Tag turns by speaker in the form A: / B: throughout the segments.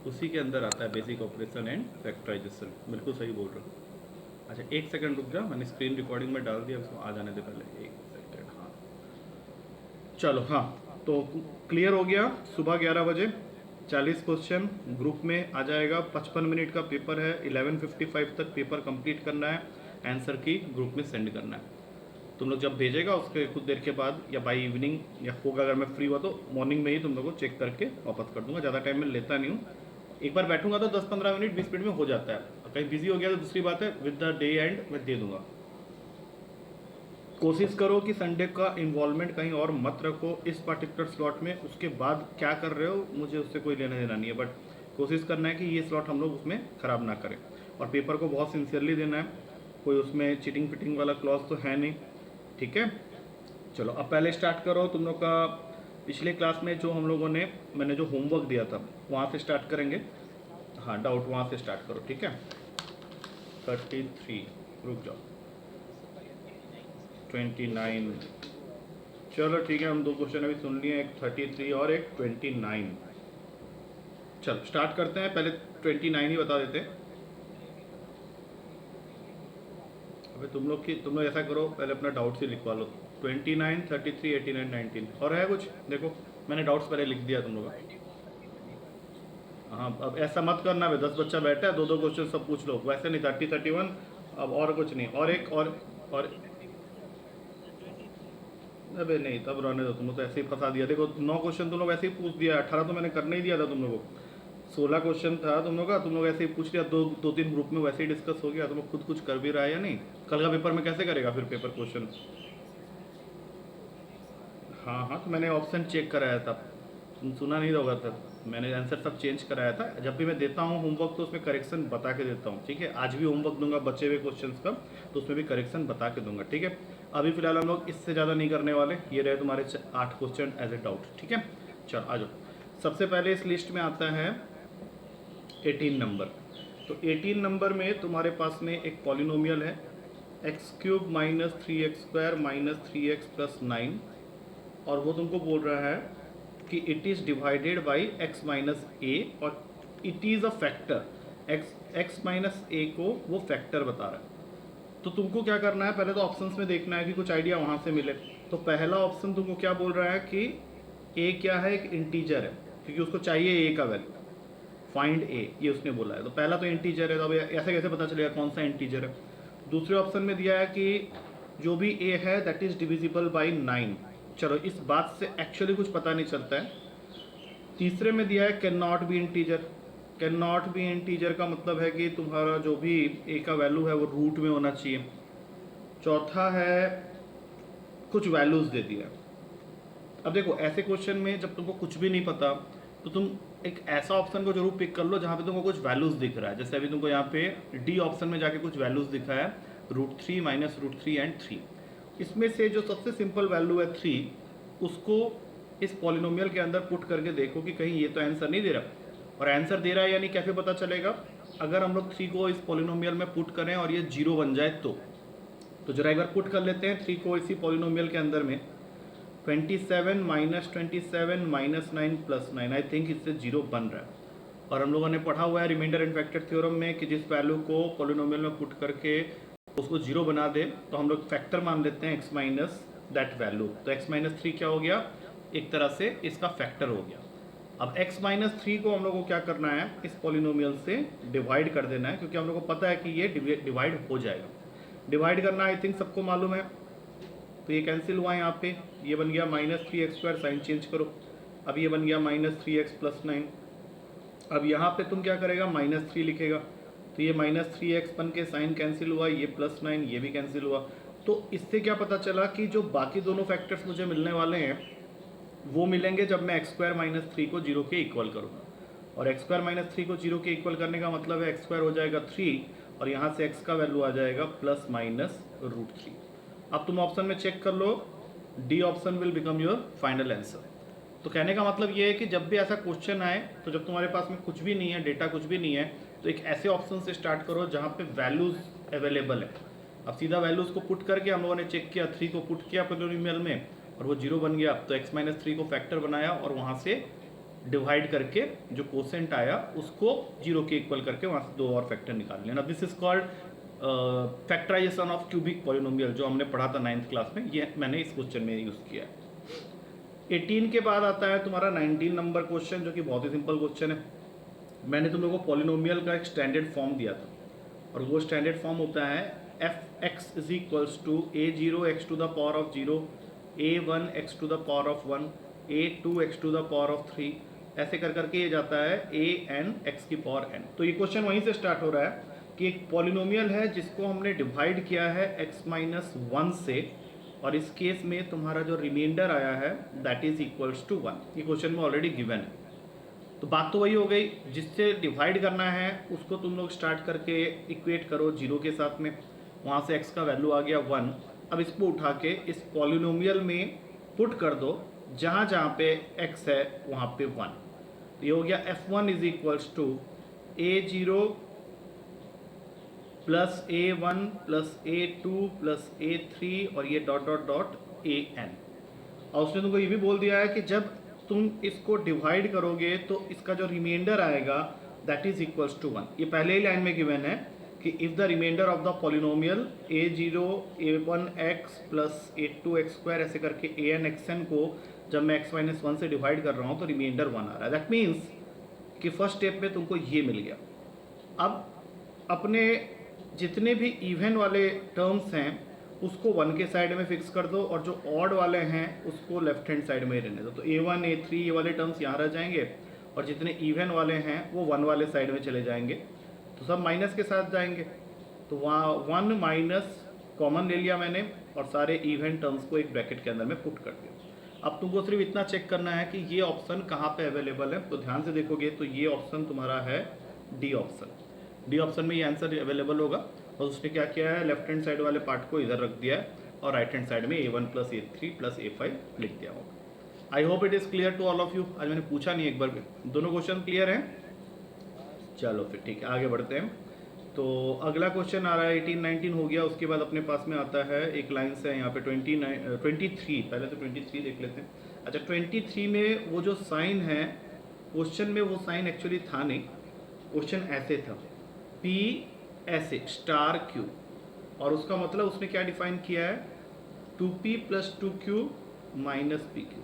A: उसी के अंदर आता है बेसिक ऑपरेशन एंड फैक्टराइजेशन। बिल्कुल सही बोल रहे हो। अच्छा एक सेकंड रुक जा, मैंने स्क्रीन रिकॉर्डिंग में डाल दिया, उसको आ जाने दे पहले एक सेकंड। हाँ चलो, हाँ तो क्लियर हो गया। सुबह 11 बजे 40 क्वेश्चन ग्रुप में आ जाएगा। 55 मिनट का पेपर है। 11:55 तक पेपर कंप्लीट करना है। आंसर की ग्रुप में सेंड करना है। तुम लोग जब भेजेगा उसके कुछ देर के बाद या बाय इवनिंग या होगा, अगर मैं फ्री हुआ तो मॉर्निंग में ही तुम लोग को चेक करके वापस कर दूंगा। ज़्यादा टाइम में लेता नहीं हूँ। एक बार बैठूंगा तो 10-15 मिनट 20 मिनट में हो जाता है। कहीं बिजी हो गया तो दूसरी बात है, विद द डे एंड मैं दे दूंगा। कोशिश करो कि संडे का इन्वॉल्वमेंट कहीं और मत रखो इस पर्टिकुलर स्लॉट में। उसके बाद क्या कर रहे हो मुझे उससे कोई लेना देना नहीं है, बट कोशिश करना है कि ये स्लॉट हम लोग उसमें ख़राब ना करें। और पेपर को बहुत सिंसियरली देना है, कोई उसमें चीटिंग फिटिंग वाला क्लॉज तो है नहीं, ठीक है। चलो अब पहले स्टार्ट करो। तुम लोग का पिछले क्लास में जो हम लोगों ने मैंने जो होमवर्क दिया था वहाँ से स्टार्ट करेंगे। हाँ डाउट वहाँ से स्टार्ट करो, ठीक है। 33 रुक जाओ, 29। चलो ठीक है, हम दो क्वेश्चन अभी सुन लिए, एक 33 और एक 29। चलो स्टार्ट करते हैं। पहले 29 ही बता देते हैं। अबे तुम लोग ऐसा करो, पहले अपना डाउट से लिखवा लो। 29, 33, 89, 19 और है कुछ? देखो मैंने डाउट्स पहले लिख दिया तुम लोग का। हाँ अब ऐसा मत करना भाई, 10 बच्चा बैठा है, दो दो क्वेश्चन सब पूछ लो, वैसे नहीं। 30, 31 अब और कुछ नहीं। और एक और अबे नहीं, तब रहने दो। तुम तो ऐसे ही फंसा दिया। देखो 9 क्वेश्चन तुम लोग ऐसे ही पूछ दिया, 18 तो मैंने करने ही दिया था तुम लोगों को। 16 क्वेश्चन था तुम लोग का, तुम लोग ऐसे ही पूछ लिया। दो तीन ग्रुप में वैसे ही डिस्कस हो गया। तुम लोग खुद कुछ कर भी रहा है या नहीं? कल का पेपर में कैसे करेगा फिर पेपर क्वेश्चन? हाँ हाँ तो मैंने ऑप्शन चेक कराया था, तुम सुना नहीं होगा तब। मैंने आंसर सब चेंज कराया था। जब भी मैं देता हूँ होमवर्क तो उसमें करेक्शन बता के देता हूँ, ठीक है। आज भी होमवर्क दूंगा बचे हुए क्वेश्चंस का, तो उसमें भी करेक्शन बता के दूंगा, ठीक है। अभी फिलहाल हम लोग इससे ज़्यादा नहीं करने वाले। ये रहे तुम्हारे 8 क्वेश्चन एज ए डाउट, ठीक है। चलो आ जाओ। सबसे पहले इस लिस्ट में आता है 18 नंबर। तो 18 नंबर में तुम्हारे पास में एक पॉलिनोमियल है, x³ minus 3x² minus 3x+9, और वो तुमको बोल रहा है कि it is divided by x minus A, और it is a factor. x minus A को वो फैक्टर बता रहा है। तो तुमको क्या करना है, पहले तो ऑप्शंस में देखना है कि कुछ आइडिया वहाँ से मिले। तो पहला ऑप्शन तुमको क्या बोल रहा है कि a क्या है, एक इंटीजर है, क्योंकि उसको चाहिए a का वैल्यू। फाइंड a, ये उसने बोला है। तो पहला तो इंटीजर है, तो अब ऐसे कैसे पता चलेगा कौन सा इंटीजर है? दूसरे ऑप्शन में दिया है कि जो भी a है दैट इज़ डिविजिबल बाई 9। चलो इस बात से एक्चुअली कुछ पता नहीं चलता है। तीसरे में दिया है can not be integer. Can not be integer का मतलब है कि तुम्हारा जो भी a का वैल्यू है वो रूट में होना चाहिए। चौथा है कुछ वैल्यूज़ दे दिया। अब देखो ऐसे क्वेश्चन में जब तुमको कुछ भी नहीं पता तो तुम एक ऐसा ऑप्शन को जरूर पिक कर लो जहाँ पे तुमको कुछ वैल्यूज़ दिख रहा है। जैसे अभी तुमको यहाँ पे डी ऑप्शन में जाके कुछ वैल्यूज़ दिखा है, √3 माइनस √3 एंड 3। इसमें से जो सबसे सिंपल वैल्यू है 3, उसको इस पॉलिनोमियल के अंदर पुट करके देखो कि कहीं ये तो आंसर नहीं दे रहा। और आंसर दे रहा है यानी कैसे पता चलेगा? अगर हम लोग 3 को इस पॉलिनोमियल में पुट करें और ये 0 बन जाए तो जरा एक बार पुट कर लेते हैं 3 को इसी पॉलिनोमियल के अंदर में। 27 minus 27 minus 9 plus 9, I think इससे 0 बन रहा है। और हम लोगों ने पढ़ा हुआ है रिमाइंडर एंड फैक्टर थ्योरम में कि जिस वैल्यू को पॉलिनोमियल में पुट करके उसको 0 बना दे तो हम लोग फैक्टर मान लेते हैं x माइनस दैट वैल्यू। तो x माइनस 3 क्या हो गया? एक तरह से इसका फैक्टर हो गया। अब x माइनस 3 को हम लोग को क्या करना है, इस पॉलिनोमियल से डिवाइड कर देना है, क्योंकि हम लोग को पता है कि ये डिवाइड हो जाएगा। डिवाइड करना आई थिंक सबको मालूम है। तो ये कैंसिल हुआ यहाँ पे, ये बन गया -3x², साइन चेंज करो। अब ये बन गया -3x+9। अब यहाँ पे तुम क्या करेगा, -3 लिखेगा। तो ये -3x बन के साइन कैंसिल हुआ, ये +9 ये भी कैंसिल हुआ। तो इससे क्या पता चला कि जो बाकी दोनों फैक्टर्स मुझे मिलने वाले हैं वो मिलेंगे जब मैं x² - 3 को 0 के इक्वल करूँगा। और x² - 3 को 0 के इक्वल करने का मतलब है x² हो जाएगा 3, और यहाँ से x का वैल्यू आ जाएगा ±√3। अब तुम ऑप्शन में चेक कर लो, D option will become your final answer. तो कहने का मतलब ये है कि जब भी ऐसा क्वेश्चन आए तो जब तुम्हारे पास में कुछ भी नहीं है, डेटा कुछ भी नहीं है, तो एक ऐसे ऑप्शन से स्टार्ट करो जहाँ पे वैल्यूज़ अवेलेबल है। अब सीधा वैल्यूज़ को पुट करके हम लोगों ने चेक किया, 3 को पुट किया पॉलिनोमियल में और वो 0 बन गया। तो x - 3 को फैक्टर बनाया और वहाँ से डिवाइड करके जो कोसेंट आया उसको 0 के इक्वल करके वहाँ से 2 और फैक्टर निकाल लेना। This is called factorisation of cubic polynomial, जो हमने पढ़ा था 9th क्लास में, ये मैंने इस क्वेश्चन में यूज़ किया है। 18 के बाद आता है तुम्हारा 19 नंबर क्वेश्चन, जो कि बहुत ही सिंपल क्वेश्चन है। मैंने तुम लोगों को पॉलिनोमियल का एक स्टैंडर्ड फॉर्म दिया था, और वो स्टैंडर्ड फॉर्म होता है f x is equals to a0 x to the power of 0, a1 x to the power of 1, a2 x to the power of 3, ऐसे कर करके ये जाता है an x की पावर n। तो ये क्वेश्चन वहीं से स्टार्ट हो रहा है कि एक पॉलिनोमियल है जिसको हमने डिवाइड किया है x माइनस 1 से, और इस केस में तुम्हारा जो रिमाइंडर आया है दैट इज इक्वल्स टू 1। ये क्वेश्चन में ऑलरेडी गिवन है। तो बात तो वही हो गई, जिससे डिवाइड करना है उसको तुम लोग स्टार्ट करके इक्वेट करो 0 के साथ में, वहाँ से x का वैल्यू आ गया 1। अब इसको उठा के इस पॉलिनोमियल में पुट कर दो, जहाँ जहाँ पे x है वहाँ पे 1। तो ये हो गया f1 is equals to a0 plus a1 plus a2 plus a3 और ये डॉट डॉट डॉट an। और उसने तुमको ये भी बोल दिया है कि जब तुम इसको डिवाइड करोगे तो इसका जो रिमाइंडर आएगा दैट इज इक्वल्स टू 1। ये पहले ही लाइन में गिवन है कि if the remainder of the polynomial a0 a1x plus a2x square ऐसे करके an xn को जब मैं x माइनस 1 से डिवाइड कर रहा हूँ तो रिमाइंडर 1 आ रहा है। दैट मीन्स कि फर्स्ट स्टेप में तुमको ये मिल गया। अब अपने जितने भी इवन वाले टर्म्स हैं उसको 1 के साइड में फिक्स कर दो, और जो ऑड वाले हैं उसको लेफ्ट हैंड साइड में ही रहने दो। तो a1 a3 ये वाले टर्म्स यहाँ रह जाएंगे, और जितने इवन वाले हैं वो 1 वाले साइड में चले जाएंगे, तो सब माइनस के साथ जाएंगे। तो वहाँ 1 माइनस कॉमन ले लिया मैंने, और सारे इवन टर्म्स को एक ब्रैकेट के अंदर में पुट कर दिया। अब तुमको सिर्फ इतना चेक करना है कि ये ऑप्शन कहाँ पे अवेलेबल है। तो ध्यान से देखोगे तो ये ऑप्शन तुम्हारा है डी ऑप्शन। डी ऑप्शन में ये आंसर अवेलेबल होगा, और उसने क्या किया है, लेफ्ट हैंड साइड वाले पार्ट को इधर रख दिया है, और राइट हैंड साइड में a1 plus a3 plus a5 लिख दिया होगा। I hope it is clear to all of you. आज मैंने पूछा नहीं एक बार भी, दोनों क्वेश्चन क्लियर हैं? चलो फिर ठीक है, आगे बढ़ते हैं। तो अगला क्वेश्चन आ रहा है 18-19 हो गया। उसके बाद अपने पास में आता है एक लाइन से यहाँ पे 23, पहले तो 23 देख लेते हैं। अच्छा, 23 में वो जो साइन है क्वेश्चन में, वो साइन एक्चुअली था नहीं, क्वेश्चन ऐसे था P ऐसे स्टार Q, और उसका मतलब उसने क्या डिफाइन किया है 2P plus 2Q minus PQ।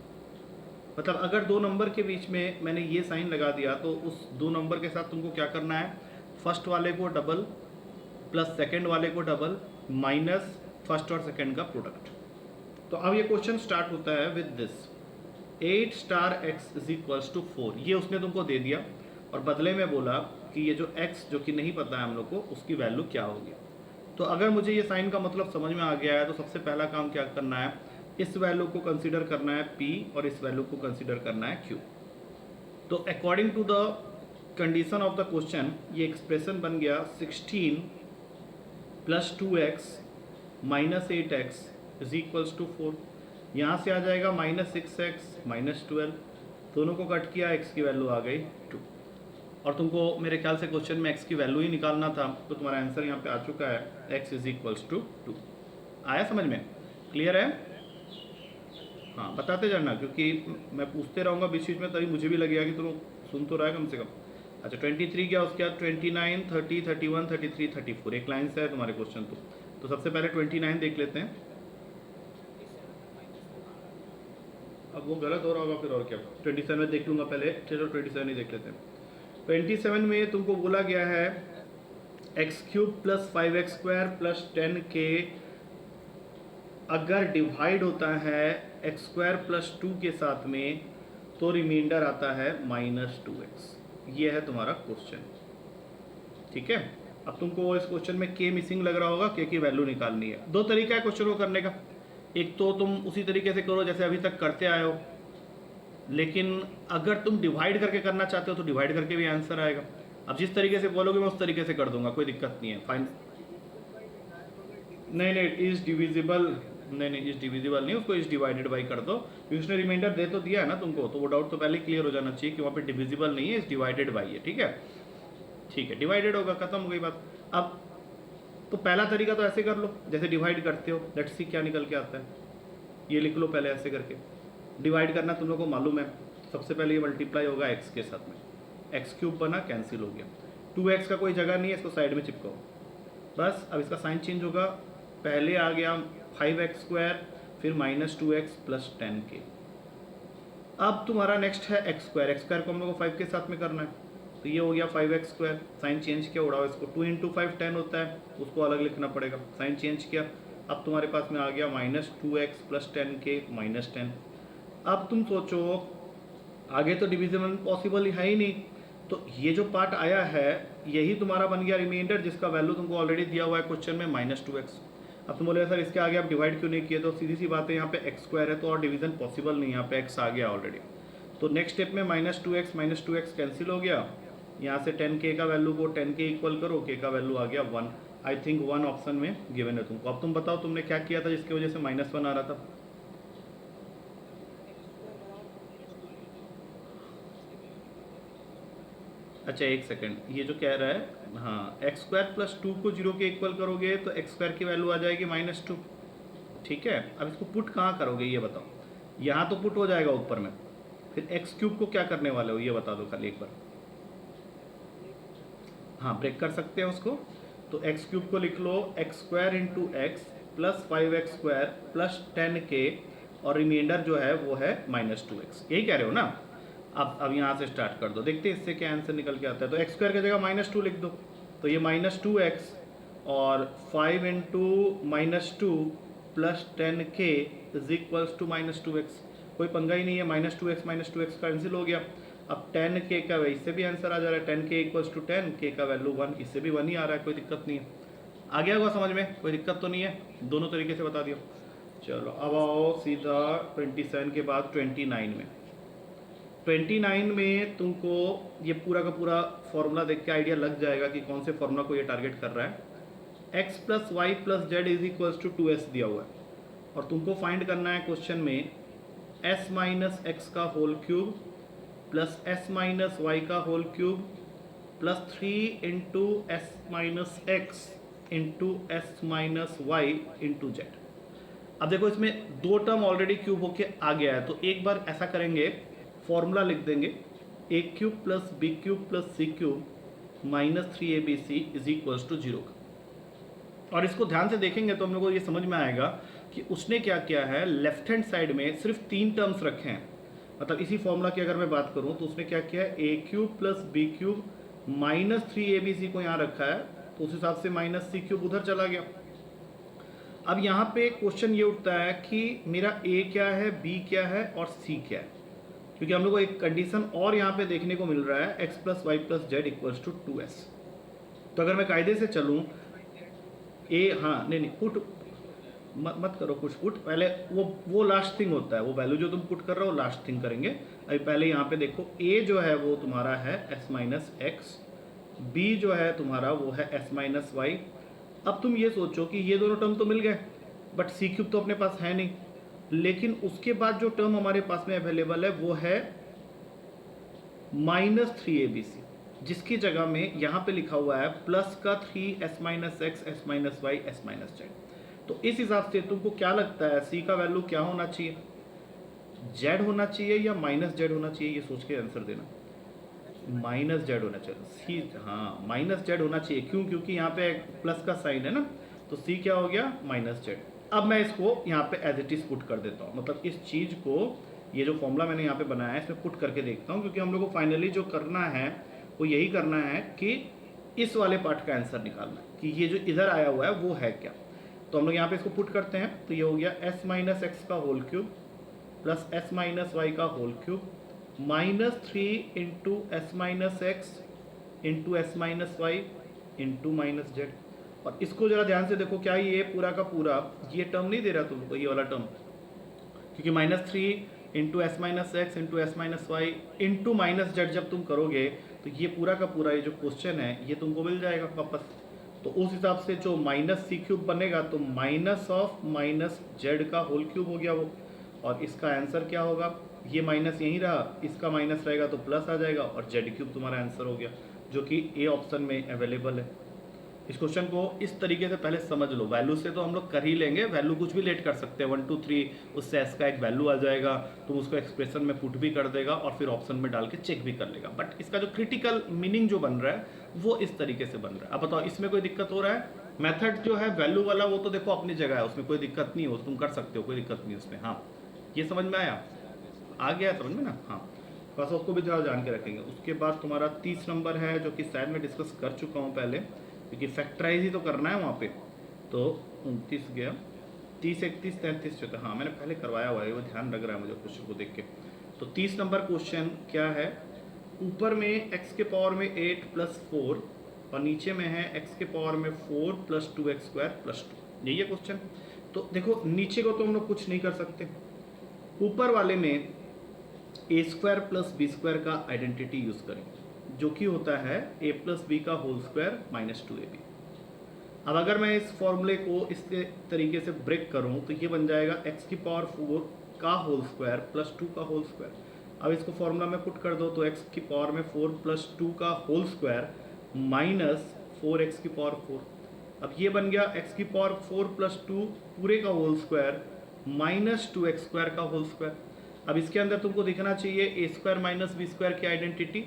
A: मतलब अगर दो नंबर के बीच में मैंने ये साइन लगा दिया तो उस दो नंबर के साथ तुमको क्या करना है, फर्स्ट वाले को डबल प्लस सेकंड वाले को डबल माइनस फर्स्ट और सेकंड का प्रोडक्ट। तो अब ये क्वेश्चन स्टार्ट होता है with this 8 star x is equals to 4। ये उसने तुमको दे दिया, और बदले में बोला कि ये जो x जो कि नहीं पता है हम लोग को, उसकी वैल्यू क्या होगी। तो अगर मुझे ये साइन का मतलब समझ में आ गया है तो सबसे पहला काम क्या करना है, इस वैल्यू को कंसीडर करना है P और इस वैल्यू को कंसीडर करना है Q। तो according to the condition of the question ये एक्सप्रेशन बन गया 16 plus 2x minus 8x is equals to 4। यहाँ से आ जाएगा माइनस 6x माइनस 12, दोनों को कट किया, x की वैल्यू आ गई 2। और तुमको मेरे ख्याल से क्वेश्चन में x की वैल्यू ही निकालना था, तो तुम्हारा आंसर यहाँ पे आ चुका है, x इज इक्वल्स टू 2। आया समझ में? क्लियर है? हाँ, बताते जाना, क्योंकि मैं पूछते रहूँगा बीच बीच में, तभी मुझे भी लगेगा कि तुम सुन तो रहा है कम से कम। अच्छा, 23 क्या, उसके बाद 29, 30, 31, 33, 34 एक लाइन से है तुम्हारे क्वेश्चन। तो सबसे पहले 29 देख लेते हैं। अब वो गलत हो रहा होगा फिर, और क्या, 27 देख लूँगा पहले, चलो 27 ही देख लेते हैं। 27 में तुमको बोला गया है x³ plus 5x square plus 10k अगर डिवाइड होता है x स्क्वायर प्लस 2 के साथ में तो रिमाइंडर आता है माइनस 2x। ये है तुम्हारा क्वेश्चन, ठीक है। अब तुमको इस क्वेश्चन में k मिसिंग लग रहा होगा, k की वैल्यू निकालनी है। दो तरीका है क्वेश्चन को करने का, एक तो तुम उसी तरीके से करो जैसे अभी तक करते आए हो, लेकिन अगर तुम डिवाइड करके करना चाहते हो तो डिवाइड करके भी आंसर आएगा। अब जिस तरीके से बोलोगे मैं उस तरीके से कर दूंगा, कोई दिक्कत नहीं है, फाइन। नहीं, इज डिविजिबल, नहीं इज डिविजिबल नहीं, उसको इज डिवाइडेड बाई कर दो, क्योंकि उसने रिमाइंडर दे तो दिया है ना तुमको, तो वो डाउट तो पहले क्लियर हो जाना चाहिए कि वहाँ पे डिविजिबल नहीं है, इज डिवाइडेड बाई है, ठीक है। ठीक है, डिवाइडेड होगा, खत्म हो गई बात। अब तो पहला तरीका तो ऐसे कर लो जैसे डिवाइड करते हो, लेट्स सी क्या निकल के आता है। ये लिख लो पहले ऐसे करके, डिवाइड करना तुम लोग को मालूम है। सबसे पहले ये मल्टीप्लाई होगा एक्स के साथ में, एक्स क्यूब बना, कैंसिल हो गया। 2x का कोई जगह नहीं है, इसको साइड में चिपकाओ बस। अब इसका साइन चेंज होगा, पहले आ गया 5x², फिर -2x प्लस 10k। अब तुम्हारा नेक्स्ट है x², x² को हम लोग को 5 के साथ में करना है, तो ये हो गया 5x²। साइन चेंज किया, उड़ाओ इसको, 2 × 5 10 होता है, उसको अलग लिखना पड़ेगा। साइन चेंज किया, अब तुम्हारे पास में आ गया -2x प्लस 10k -10। अब तुम सोचो आगे तो डिविजन पॉसिबल है ही नहीं, तो ये जो पार्ट आया है यही तुम्हारा बन गया रिमाइंडर, जिसका वैल्यू तुमको ऑलरेडी दिया हुआ है क्वेश्चन में -2x। अब तुम बोले सर इसके आगे आप डिवाइड क्यों नहीं किए, तो सीधी सी बात है, यहाँ पे x² है तो और डिवीजन पॉसिबल नहीं, यहाँ पे x आ गया ऑलरेडी। तो नेक्स्ट स्टेप में -2x कैंसिल हो गया, यहाँ से 10k का वैल्यू को 10k इक्वल करो, k का वैल्यू आ गया 1। आई थिंक 1 ऑप्शन में गिवन है तुमको। अब तुम बताओ तुमने क्या किया था जिसकी वजह से -1 आ रहा था। अच्छा एक सेकंड, ये जो कह रहा है हाँ x² + 2 को 0 के इक्वल करोगे तो x² की वैल्यू आ जाएगी -2, ठीक है। अब इसको पुट कहाँ करोगे ये बताओ, यहाँ तो पुट हो जाएगा ऊपर में, फिर x³ को क्या करने वाले हो ये बता दो खाली एक बार। हाँ ब्रेक कर सकते हैं उसको, तो x³ को लिख लो x² × x + 5x² + 10k, और रिमाइंडर जो है वो है -2x, यही कह रहे हो ना। अब यहाँ से स्टार्ट कर दो, देखते हैं इससे क्या आंसर निकल के आता है। तो x² की जगह -2 लिख दो, तो ये -2x और 5 × -2 + 10k = -2x। कोई पंगा ही नहीं है, -2x कैंसिल हो गया। अब 10k का इससे भी आंसर आ जा रहा है, 10k = 10, k का वैल्यू 1, इससे भी 1 ही आ रहा है, कोई दिक्कत नहीं है। आ गया होगा समझ में, कोई दिक्कत तो नहीं है, दोनों तरीके से बता दिया। चलो अब आओ सीधा 27 के बाद 29 में। 29 में तुमको ये पूरा का पूरा फॉर्मूला देख के आइडिया लग जाएगा कि कौन से फॉर्मूला को ये टारगेट कर रहा है। x + y + z = 2s दिया हुआ है, और तुमको फाइंड करना है क्वेश्चन में s - x का whole cube plus s - y का whole cube plus 3 × s - x × s - y × z। अब देखो इसमें दो टर्म ऑलरेडी क्यूब होके आ गया है, तो एक बार ऐसा करेंगे, फॉर्मूला लिख देंगे a³ + b³ + c³ - 3abc = 0 का। और इसको ध्यान से देखेंगे तो हम लोग को ये समझ में आएगा कि उसने क्या किया है, लेफ्ट हैंड साइड में सिर्फ 3 टर्म्स रखे हैं। मतलब इसी फॉर्मूला की अगर मैं बात करूं तो उसने क्या किया है, a³ + b³ - 3abc को यहाँ रखा है, तो उस हिसाब से -c³ उधर चला गया। अब यहाँ पे क्वेश्चन ये उठता है कि मेरा a क्या है, b क्या है और c क्या है, क्योंकि हम लोग को एक कंडीशन और यहाँ पे देखने को मिल रहा है x + y + z = 2s। तो अगर मैं कायदे से चलूँ हाँ नहीं पुट मत करो कुछ पुट, पहले वो लास्ट थिंग होता है, वो वैल्यू जो तुम पुट कर रहे हो लास्ट थिंग करेंगे। अभी पहले यहाँ पे देखो a जो है वो तुम्हारा है s - x, b जो है तुम्हारा वो है s - y। अब तुम ये सोचो कि ये दोनों टर्म तो मिल गए, बट c³ तो अपने पास है नहीं, लेकिन उसके बाद जो टर्म हमारे पास में अवेलेबल है वो है -3abc, जिसकी जगह में यहाँ पे लिखा हुआ है प्लस का 3s - x, s - y, s - z। तो इस हिसाब से तुमको क्या लगता है c का वैल्यू क्या होना चाहिए, z होना चाहिए या -z होना चाहिए, ये सोच के आंसर देना। -z होना चाहिए, c हाँ -z होना चाहिए, क्यों, क्योंकि यहाँ पे प्लस का साइन है ना, तो c क्या हो गया -z। अब मैं इसको यहाँ पे एज इट इज पुट कर देता हूँ, मतलब इस चीज़ को, ये जो फॉर्मूला मैंने यहाँ पे बनाया है इसमें पुट करके देखता हूँ, क्योंकि हम लोग को फाइनली जो करना है वो यही करना है कि इस वाले पार्ट का आंसर निकालना है कि ये जो इधर आया हुआ है वो है क्या। तो हम लोग यहाँ पे इसको पुट करते हैं, तो ये हो गया s - x का whole cube plus s - y का whole cube -3 × s - x × s - y × -z। और इसको जरा ध्यान से देखो, क्या ये पूरा का पूरा ये टर्म नहीं दे रहा तुमको, ये वाला टर्म, क्योंकि -3 × s - x × s - y × -z जब तुम करोगे तो ये पूरा का पूरा ये जो क्वेश्चन है ये तुमको मिल जाएगा वापस। तो उस हिसाब से जो -c³ बनेगा तो -z का होल क्यूब हो गया वो, और इसका आंसर क्या होगा, ये माइनस यहीं रहा, इसका माइनस रहेगा तो प्लस आ जाएगा, और z³ तुम्हारा आंसर हो गया, जो कि ए ऑप्शन में अवेलेबल है। इस क्वेश्चन को इस तरीके से पहले समझ लो। वैल्यू से तो हम लोग कर ही लेंगे, वैल्यू कुछ भी लेट कर सकते हैं, 1 2 3, उससे एस का एक वैल्यू आ जाएगा, तुम उसको एक्सप्रेशन में पुट भी कर देगा और फिर ऑप्शन में डाल के चेक भी कर लेगा। बट इसका जो क्रिटिकल मीनिंग जो बन रहा है वो इस तरीके से बन रहा है। अब बताओ इसमें कोई दिक्कत हो रहा है? मेथड जो है वैल्यू वाला वो तो देखो अपनी जगह है, उसमें कोई दिक्कत नहीं हो, तुम कर सकते हो, कोई दिक्कत नहीं उसमें। हाँ, ये समझ में आया? आ गया समझ में ना? हाँ, बस उसको भी ज़्यादा जान के रखेंगे। उसके बाद तुम्हारा 30 नंबर है, जो कि शायद मैं डिस्कस कर चुका हूँ पहले, क्योंकि फैक्टराइज ही तो करना है वहाँ पे। तो 29 गया, 30 31 33 जो था, हाँ मैंने पहले करवाया हुआ है, वो ध्यान लग रहा है मुझे क्वेश्चन को देख के। तो 30 नंबर क्वेश्चन क्या है? ऊपर में x के पावर में 8 प्लस 4 और नीचे में है x के पावर में 4 प्लस 2x स्क्वायर प्लस 2, यही है क्वेश्चन। तो देखो नीचे को तो हम लोग कुछ नहीं कर सकते, ऊपर वाले में ए स्क्वायर प्लस बी स्क्वायर का आइडेंटिटी यूज करेंगे, जो कि होता है ए प्लस बी का होल स्क्वायर माइनस 2ab। अब अगर मैं इस फॉर्मूले को इस तरीके से ब्रेक करूं तो ये बन जाएगा x की पावर 4 का होल स्क्वायर प्लस 2 का होल स्क्वायर। अब इसको फॉर्मूला में पुट कर दो तो x की पावर में 4 प्लस 2 का होल स्क्वायर माइनस 4x की पावर 4। अब ये बन गया x की पावर 4 प्लस 2 पूरे का whole square minus 2x square का होल स्क्वायर। अब इसके अंदर तुमको दिखना चाहिए a square minus b square की आइडेंटिटी,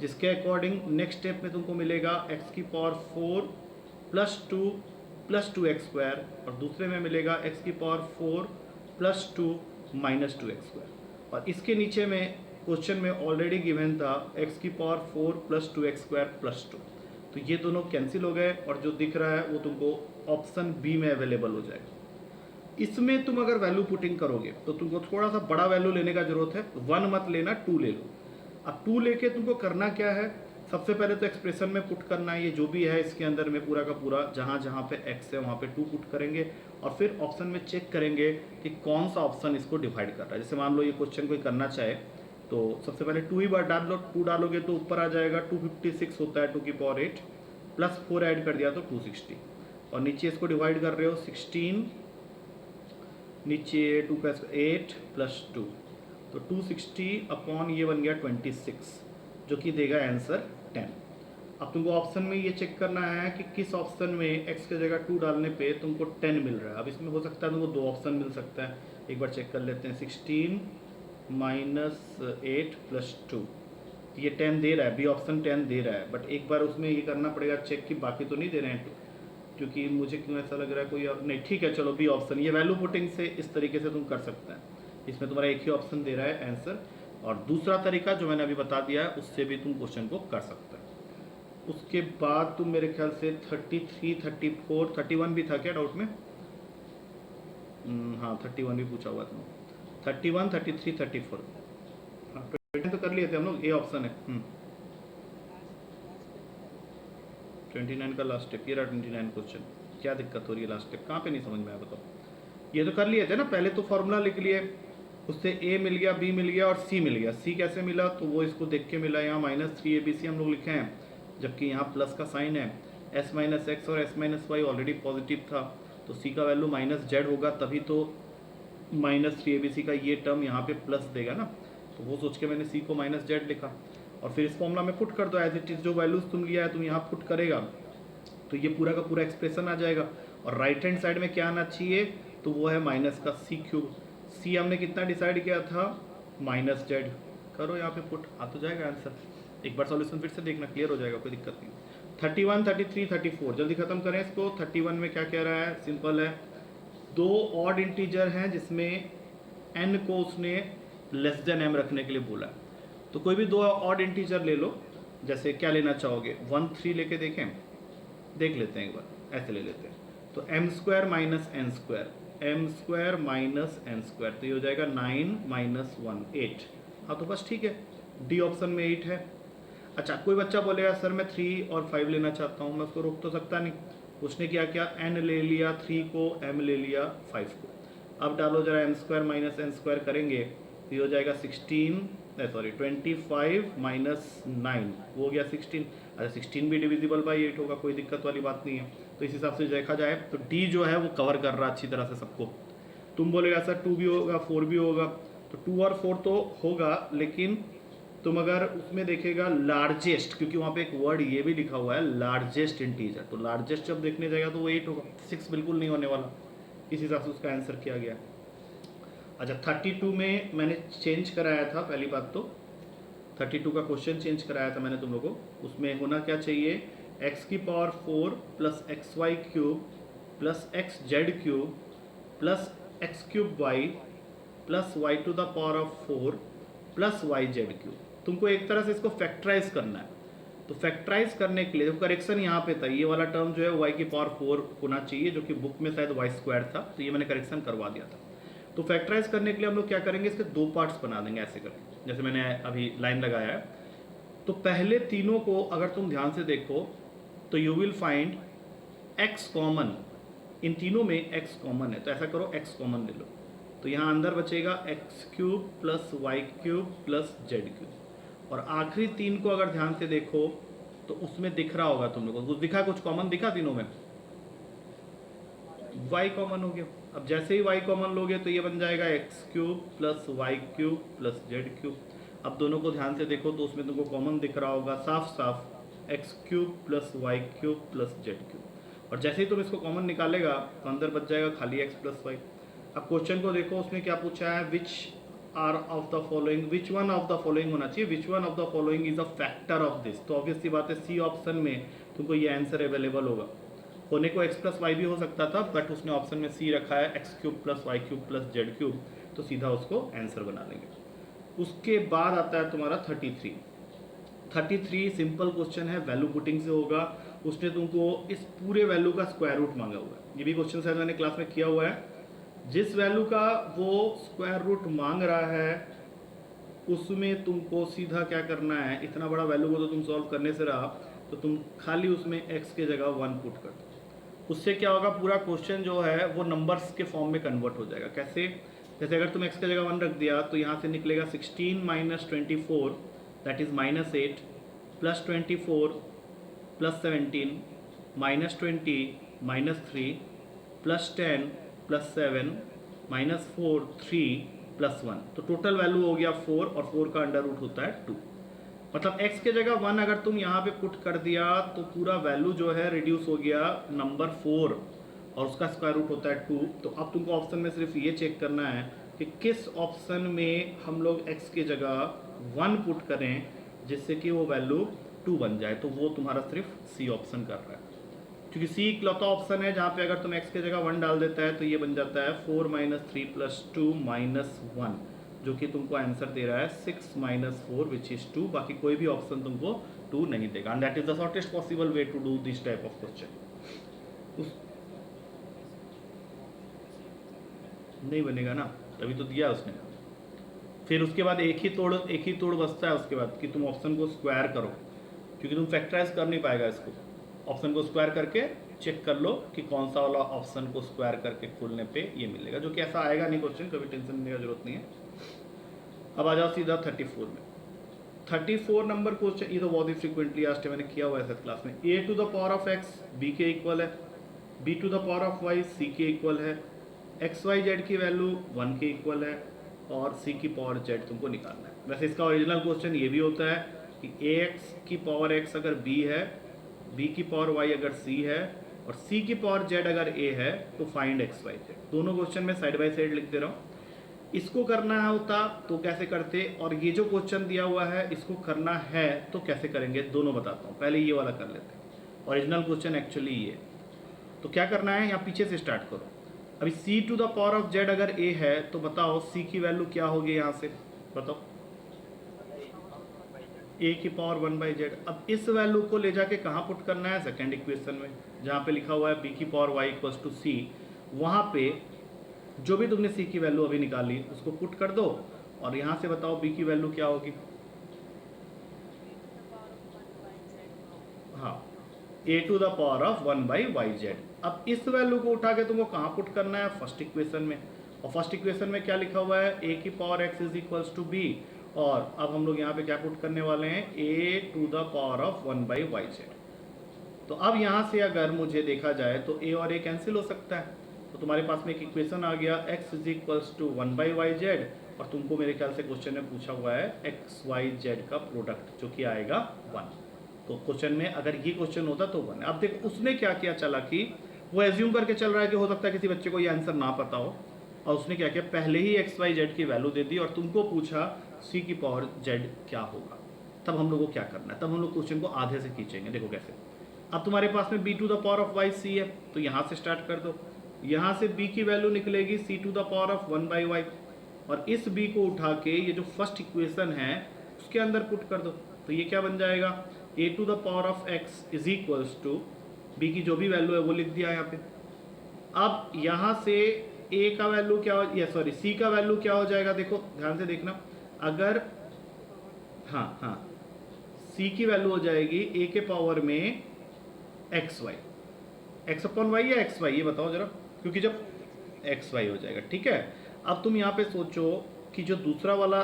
A: जिसके अकॉर्डिंग नेक्स्ट स्टेप में तुमको मिलेगा x की power 4 plus two x square और दूसरे में मिलेगा x की power 4 plus 2 minus 2x square. और इसके नीचे में क्वेश्चन में ऑलरेडी गिवन था x की power 4 plus 2x square plus 2। तो ये दोनों कैंसिल हो गए और जो दिख रहा है वो तुमको ऑप्शन बी में अवेलेबल हो जाएगा। इसमें तुम अगर वैल्यू पुटिंग करोगे तो तुमको थोड़ा सा बड़ा वैल्यू लेने का जरूरत है, 1 मत लेना, 2 ले लो। अब 2 लेके तुमको करना क्या है? सबसे पहले तो एक्सप्रेशन में पुट करना है, ये जो भी है इसके अंदर में पूरा का पूरा, जहाँ जहाँ पे x है वहाँ पे 2 पुट करेंगे और फिर ऑप्शन में चेक करेंगे कि कौन सा ऑप्शन इसको डिवाइड कर रहा है। जैसे मान लो ये क्वेश्चन कोई करना चाहे तो सबसे पहले 2 ही बार डाल लो, 2 डालोगे तो ऊपर आ जाएगा 256 होता है 2 की पावर 8 प्लस 4 ऐड कर दिया तो 260 और नीचे इसको डिवाइड कर रहे हो 16, नीचे 2 का 8 प्लस 2 तो 260 अपॉन ये बन गया 26, जो कि देगा आंसर 10। अब तुमको ऑप्शन में ये चेक करना है कि किस ऑप्शन में x की जगह 2 डालने पे तुमको 10 मिल रहा है। अब इसमें हो सकता है तुमको 2 ऑप्शन मिल सकता है, एक बार चेक कर लेते हैं। 16 माइनस 8 प्लस 2, ये 10 दे रहा है, बी ऑप्शन 10 दे रहा है, बट एक बार उसमें ये करना पड़ेगा चेक कि बाकी तो नहीं दे रहे हैं, क्योंकि मुझे क्यों ऐसा लग रहा है कोई और नहीं। ठीक है चलो बी ऑप्शन, ये वैल्यू पुटिंग से इस तरीके से तुम कर सकते हैं, इसमें तुम्हारा एक ही ऑप्शन दे रहा है आंसर। और दूसरा तरीका जो मैंने अभी बता दिया है उससे भी तुम क्वेश्चन को कर सकते हैं। उसके बाद तुम मेरे ख्याल से 33 34 31 भी था क्या डाउट में? हाँ 31 भी पूछा हुआ था, 31 33 34, हाँ 20 तो कर लिए थे हम लोग, ए ऑप्शन है। 29 का लास्ट स्टेप, ये रहा 29 क्वेश्चन। क्या दिक्कत हो रही है लास्ट स्टेप, कहाँ पे नहीं समझ में आया बताओ? ये तो कर लिए थे ना, पहले तो फॉर्मूला लिख लिए, उससे ए मिल गया, बी मिल गया और सी मिल गया। सी कैसे मिला? तो वो इसको देख के मिला, यहाँ -3abc हम लोग लिखे हैं, जबकि यहाँ प्लस का साइन है। s माइनस एक्स और s minus y already positive था, तो सी का वैल्यू -z होगा, तभी तो -3abc का ये टर्म यहाँ पे प्लस देगा ना। तो वो सोच के मैंने सी को -z लिखा और फिर इस फॉर्मूला में पुट कर दो एज इट इज, जो वैल्यूज तुम लिया है तुम यहाँ पुट करेगा तो ये पूरा का पूरा एक्सप्रेशन आ जाएगा। और राइट हैंड साइड में क्या आना चाहिए? तो वो है माइनस का c³। सी हमने कितना डिसाइड किया था? -z। करो यहाँ पे पुट, आ तो जाएगा आंसर। एक बार सॉल्यूशन फिर से देखना, क्लियर हो जाएगा, कोई दिक्कत नहीं। 31 33 34 जल्दी खत्म करें इसको। 31 में क्या कह रहा है? सिंपल है, 2 ऑड इंटीजर हैं जिसमें n को उसने लेस देन m रखने के लिए बोला। तो कोई भी 2 ऑड इंटीजर ले लो, जैसे क्या लेना चाहोगे? 1 3 लेके देखें, देख लेते हैं एक बार, ऐसे ले लेते हैं। तो m² minus n square, m² minus n square, तो ये हो जाएगा 9 माइनस 1 8। हाँ तो बस ठीक है, डी ऑप्शन में 8 है। अच्छा कोई बच्चा बोलेगा सर मैं 3 और 5 लेना चाहता हूँ, मैं उसको रोक तो सकता नहीं। उसने क्या किया? n ले लिया 3 को, m ले लिया 5 को। अब डालो जरा m² माइनस n स्क्वायर करेंगे तो ये हो जाएगा 25 माइनस 9, वो हो गया 16। अच्छा 16 भी डिविजिबल बाई 8 होगा, कोई दिक्कत वाली बात नहीं है। तो इस हिसाब से देखा जाए तो डी जो है वो कवर कर रहा है अच्छी तरह से सबको। तुम बोलेगा सर 2 भी होगा 4 भी होगा, तो 2 और 4 तो होगा, लेकिन तुम अगर उसमें देखेगा लार्जेस्ट, क्योंकि वहाँ पे एक वर्ड ये भी लिखा हुआ है लार्जेस्ट इंटीजर, तो लार्जेस्ट जब देखने जाएगा तो वो 8 होगा, 6 बिल्कुल नहीं होने वाला, इस हिसाब से उसका आंसर किया गया। अच्छा 32 में मैंने चेंज कराया था, पहली बात तो 32 का क्वेश्चन चेंज कराया था मैंने तुम लोगों को। उसमें होना क्या चाहिए, x की power 4 plus x y cube plus x z cube plus x cube y plus y to the power of 4 plus y z cube. तुमको एक तरह से इसको फैक्टराइज करना है, तो फैक्टराइज करने के लिए करेक्शन यहाँ पे था, ये वाला टर्म जो है वाई की पावर 4 होना चाहिए, जो कि बुक में शायद वाई स्क्वायर था, तो ये मैंने करेक्शन करवा दिया था। तो फैक्टराइज करने के लिए हम लोग क्या करेंगे, इसके दो पार्ट्स बना देंगे ऐसे करके, जैसे मैंने अभी लाइन लगाया है। तो पहले तीनों को अगर तुम ध्यान से देखो तो you will find x common, इन तीनों में x कॉमन है, तो ऐसा करो x कॉमन ले लो, तो यहाँ अंदर बचेगा x cube plus y cube plus z cube. और आखिरी तीन को अगर ध्यान से देखो तो उसमें दिख रहा होगा तुम लोगों को, कुछ दिखा, कुछ कॉमन दिखा तीनों में, y कॉमन हो गया। अब जैसे ही y कॉमन लोगे तो ये बन जाएगा x cube plus y cube plus z cube. अब दोनों को ध्यान से देखो तो उसमें तुमको कॉमन दिख रहा होगा साफ साफ x cube plus y cube plus z cube. और जैसे ही तुम इसको कॉमन निकालेगा तो अंदर बच जाएगा खाली एक्स प्लस वाई। अब क्वेश्चन को देखो, उसने क्या पूछा है, which are of the following, which one of the following होना चाहिए, which one of the following is a factor of this. तो ऑब्वियसली बात है सी ऑप्शन में तुमको ये आंसर अवेलेबल होगा। होने को एक्स प्लस वाई भी हो सकता था, बट उसने ऑप्शन में सी रखा है, x cube plus y cube plus z cube, तो सीधा उसको आंसर बना लेंगे। उसके बाद आता है तुम्हारा 33। 33 सिंपल क्वेश्चन है, वैल्यू पुटिंग से होगा। उसने तुमको इस पूरे वैल्यू का स्क्वायर रूट मांगा हुआ है, ये भी क्वेश्चन शायद मैंने क्लास में किया हुआ है। जिस वैल्यू का वो स्क्वायर रूट मांग रहा है उसमें तुमको सीधा क्या करना है, इतना बड़ा वैल्यू को तो तुम सॉल्व करने से रहा, तो तुम खाली उसमें x के जगह 1 पुट कर दो। उससे क्या होगा, पूरा क्वेश्चन जो है वो नंबर्स के फॉर्म में कन्वर्ट हो जाएगा। कैसे, जैसे अगर तुम x की जगह 1 रख दिया तो यहाँ से निकलेगा 16 minus 24 that is minus 8 plus 24 plus 17 minus 20 minus 3 plus 10 plus 7 minus 4 3 plus 1, तो टोटल वैल्यू हो गया 4 और 4 का अंडर रूट होता है 2। मतलब x के जगह 1 अगर तुम यहाँ पे पुट कर दिया तो पूरा वैल्यू जो है रिड्यूस हो गया नंबर 4 और उसका स्क्वायर रूट होता है 2। तो अब तुमको ऑप्शन में सिर्फ ये चेक करना है कि किस ऑप्शन में हम लोग x के जगह 1 पुट करें जिससे कि वो वैल्यू 2 बन जाए, तो वो तुम्हारा सिर्फ सी ऑप्शन कर रहा है, क्योंकि सी इकलौता ऑप्शन है जहाँ पे अगर तुम x के जगह 1 डाल देता है तो ये बन जाता है 4 माइनस 3 प्लस 2 माइनस 1, जो कि तुमको आंसर दे रहा है 6 माइनस 4 विच इज 2। बाकी कोई भी ऑप्शन तुमको 2 नहीं देगा, and that is the shortest possible way to do this type of question. नहीं बनेगा ना, तभी तो दिया उसने। फिर उसके बाद एक ही तोड़ बचता है उसके बाद कि तुम ऑप्शन को स्क्वायर करो, क्योंकि तुम फैक्टराइज कर नहीं पाएगा इसको। ऑप्शन को स्क्वायर करके चेक कर लो कि कौन सा वाला ऑप्शन को स्क्वायर करके खोलने पे ये मिलेगा, जो कि ऐसा आएगा नहीं क्वेश्चन, कभी टेंशन लेने की जरूरत नहीं है। अब आ जाओ सीधा 34 में। 34 नंबर क्वेश्चन, ये तो बहुत ही फ्रिक्वेंटली आस्ट मैंने किया हुआ है क्लास में। a to the power of x b के इक्वल है, b to the power of y c के इक्वल है, एक्स वाई जेड की वैल्यू 1 के इक्वल है और c की पावर z तुमको निकालना है। वैसे इसका ओरिजिनल क्वेश्चन ये भी होता है कि ax की पावर x अगर b है, b की पावर y अगर c है और c की पावर z अगर a है तो फाइंड एक्स वाई जेड। दोनों क्वेश्चन में साइड बाय साइड लिख दे रहा हूँ। इसको करना होता तो कैसे करते, और ये जो क्वेश्चन दिया हुआ है इसको करना है तो कैसे करेंगे, दोनों बताता हूँ। पहले ये वाला कर लेते हैं, ओरिजिनल क्वेश्चन एक्चुअली ये। तो क्या करना है, यहाँ पीछे से स्टार्ट करो। अभी c to the power of z अगर a है तो बताओ c की वैल्यू क्या होगी, यहाँ से बताओ, a की पावर 1/z। अब इस वैल्यू को ले जाके कहाँ पुट करना है, सेकेंड इक्वेशन में, जहाँ पे लिखा हुआ है b की power y equals to c। वहाँ पे जो भी तुमने c की वैल्यू अभी निकाली उसको पुट कर दो और यहाँ से बताओ b की वैल्यू क्या होगी। हाँ, a to the power of 1/yz। अब इस वैल्यू को उठा के तुमको कहाँ पुट करना है, फर्स्ट इक्वेशन में। और फर्स्ट इक्वेशन में क्या लिखा हुआ है, a की power x is equals to b, और अब हम लोग यहाँ पे क्या पुट करने वाले हैं, a to the power of 1/yz। तो अब यहाँ से अगर मुझे देखा जाए तो a और a कैंसिल हो सकता है, तो तुम्हारे पास में एक इक्वेशन आ गया x is equals to 1/yz और तुमको मेरे ख्याल से क्वेश्चन में पूछा हुआ है एक्स वाई जेड का प्रोडक्ट जो कि आएगा 1। तो क्वेश्चन में अगर ये क्वेश्चन होता तो 1। अब देखो उसने क्या किया, चला कि वो एज्यूम करके चल रहा है कि हो सकता है किसी बच्चे को ये आंसर ना पता हो, और उसने क्या किया, पहले ही एक्स वाई जेड की वैल्यू दे दी और तुमको पूछा सी की पावर जेड क्या होगा। तब हम लोग को क्या करना है, तब हम लोग क्वेश्चन को आधे से खींचेंगे। देखो कैसे, अब तुम्हारे पास में b to the power of y c है, तो यहाँ से स्टार्ट कर दो। यहाँ से b की वैल्यू निकलेगी C to the power of 1/y, और इस b को उठा के ये जो फर्स्ट इक्वेशन है उसके अंदर पुट कर दो। तो ये क्या बन जाएगा, a to the power of x is equals to b की जो भी वैल्यू है वो लिख दिया यहाँ पे। अब यहाँ से a का वैल्यू क्या हो, या सॉरी c का वैल्यू क्या हो जाएगा, देखो ध्यान से देखना। अगर हाँ c की वैल्यू हो जाएगी a के पावर में x y, x upon y या एक्स वाई, ये बताओ जरा, क्योंकि जब एक्स वाई हो जाएगा, ठीक है। अब तुम यहाँ पे सोचो कि जो दूसरा वाला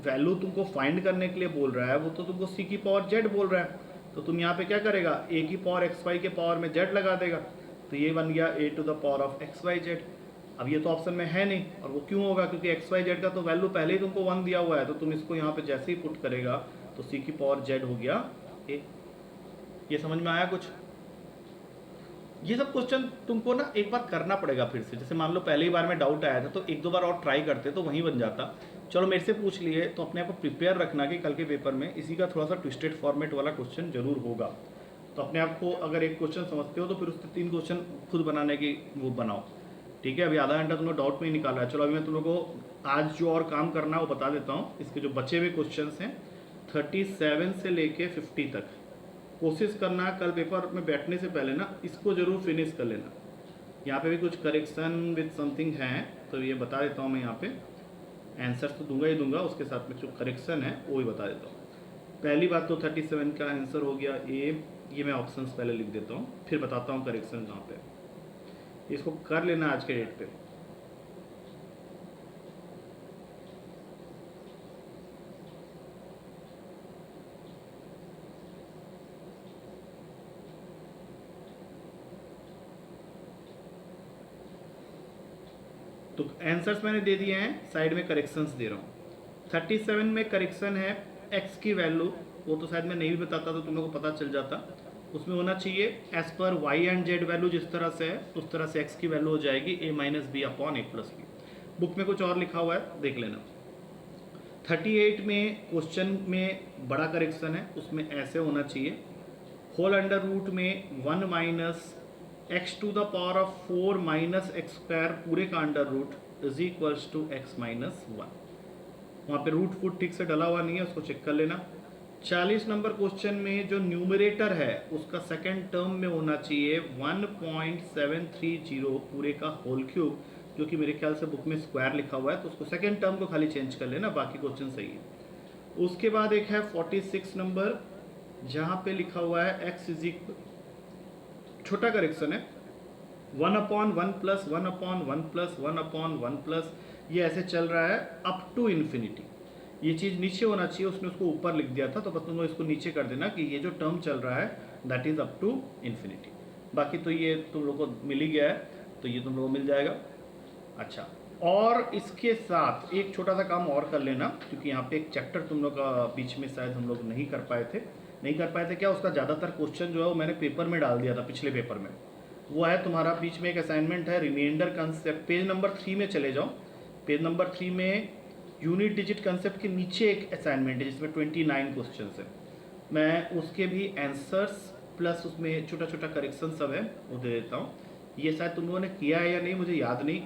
A: वैल्यू तुमको फाइंड करने के लिए बोल रहा है वो तो तुमको सी की पावर जेड बोल रहा है, तो तुम यहाँ पे क्या करेगा, ए की पावर एक्स वाई के पावर में जेड लगा देगा, तो ये बन गया A to the power of X Y Z. अब ये तो ऑप्शन में है नहीं, और वो क्यों होगा, क्योंकि एक्स वाई जेड का तो वैल्यू पहले ही तुमको 1 दिया हुआ है, तो तुम इसको यहाँ पे जैसे ही पुट करेगा तो सी की पावर जेड हो गया ए। ये समझ में आया कुछ? ये सब क्वेश्चन तुमको ना एक बार करना पड़ेगा फिर से, जैसे मान लो पहली बार में डाउट आया था तो एक दो बार और ट्राई करते तो वहीं बन जाता। चलो मेरे से पूछ लिए तो अपने आप को प्रिपेयर रखना कि कल के पेपर में इसी का थोड़ा सा ट्विस्टेड फॉर्मेट वाला क्वेश्चन जरूर होगा। तो अपने आप को अगर एक क्वेश्चन समझते हो तो फिर उससे 3 क्वेश्चन खुद बनाने की वो बनाओ, ठीक है। अभी आधा घंटा तुम लोग डाउट में ही निकाला है। चलो अभी मैं तुम लोग को आज जो और काम करना है वो बता देता हूँ। इसके जो बचे हुए क्वेश्चन हैं 37 से लेके 50 तक कोशिश करना है कल पेपर में बैठने से पहले ना इसको जरूर फिनिश कर लेना। यहाँ पे भी कुछ करेक्शन विद समथिंग है तो ये बता देता हूँ मैं। यहाँ पे आंसर तो दूंगा ही दूंगा, उसके साथ में जो करेक्शन है वो भी बता देता हूँ। पहली बात तो 37 का आंसर हो गया ए, ये मैं ऑप्शंस पहले लिख देता हूँ फिर बताता हूँ करेक्शन जहाँ पे। इसको कर लेना आज के डेट पे। तो आंसर्स मैंने दे दिए हैं, साइड में करेक्शंस दे रहा हूँ। 37 में करेक्शन है x की वैल्यू, वो तो शायद मैं नहीं भी बताता तो तुम लोगों को पता चल जाता। उसमें होना चाहिए as per y and z value जिस तरह से है उस तरह से x की वैल्यू हो जाएगी a minus b upon a plus b. Book में कुछ और लिखा हुआ है देख लेना। 38 में क्वेश्चन में बड़ा करेक्शन है, उसमें ऐसे होना चाहिए होल अंडर रूट में 1 minus x to the power of 4 minus x square पूरे का under root is equals to x minus 1। वहाँ पे रूट फुट ठीक से डला हुआ नहीं है, उसको चेक कर लेना। 40 नंबर क्वेश्चन में जो न्यूमरेटर है उसका सेकंड टर्म में होना चाहिए 1.730 पूरे का होल क्यूब, जो कि मेरे ख्याल से बुक में स्क्वायर लिखा हुआ है, तो उसको सेकंड टर्म को खाली चेंज कर लेना, बाकी क्वेश्चन सही है। उसके बाद एक है 46 नंबर जहाँ पे लिखा हुआ है एक्स इज इक्वल, छोटा करेक्शन है 1/1 प्लस 1/1 प्लस 1/1 प्लस, ये ऐसे चल रहा है अप टू इन्फिनिटी। ये चीज़ नीचे होना चाहिए, उसने उसको ऊपर लिख दिया था, तो बस तुम लोग इसको नीचे कर देना कि ये जो टर्म चल रहा है that is up to infinity. बाकी तो ये तुम लोग को मिल ही गया है, तो ये तुम लोग को मिल जाएगा। अच्छा, और इसके साथ एक छोटा सा काम और कर लेना, क्योंकि यहाँ पे एक चैप्टर तुम लोग का बीच में शायद हम लोग नहीं कर पाए थे क्या, उसका ज़्यादातर क्वेश्चन जो है वो मैंने पेपर में डाल दिया था पिछले पेपर में। वो है तुम्हारा बीच में एक असाइनमेंट है रिमाइंडर कंसेप्ट, पेज नंबर 3 में चले जाओ। पेज नंबर 3 में यूनिट डिजिट कंसेप्ट के नीचे एक असाइनमेंट है जिसमें 29 क्वेश्चन है। मैं उसके भी आंसर्स प्लस उसमें छोटा छोटा करेक्शन सब है वो दे देता हूँ। ये शायद तुम लोगों ने किया है या नहीं मुझे याद नहीं,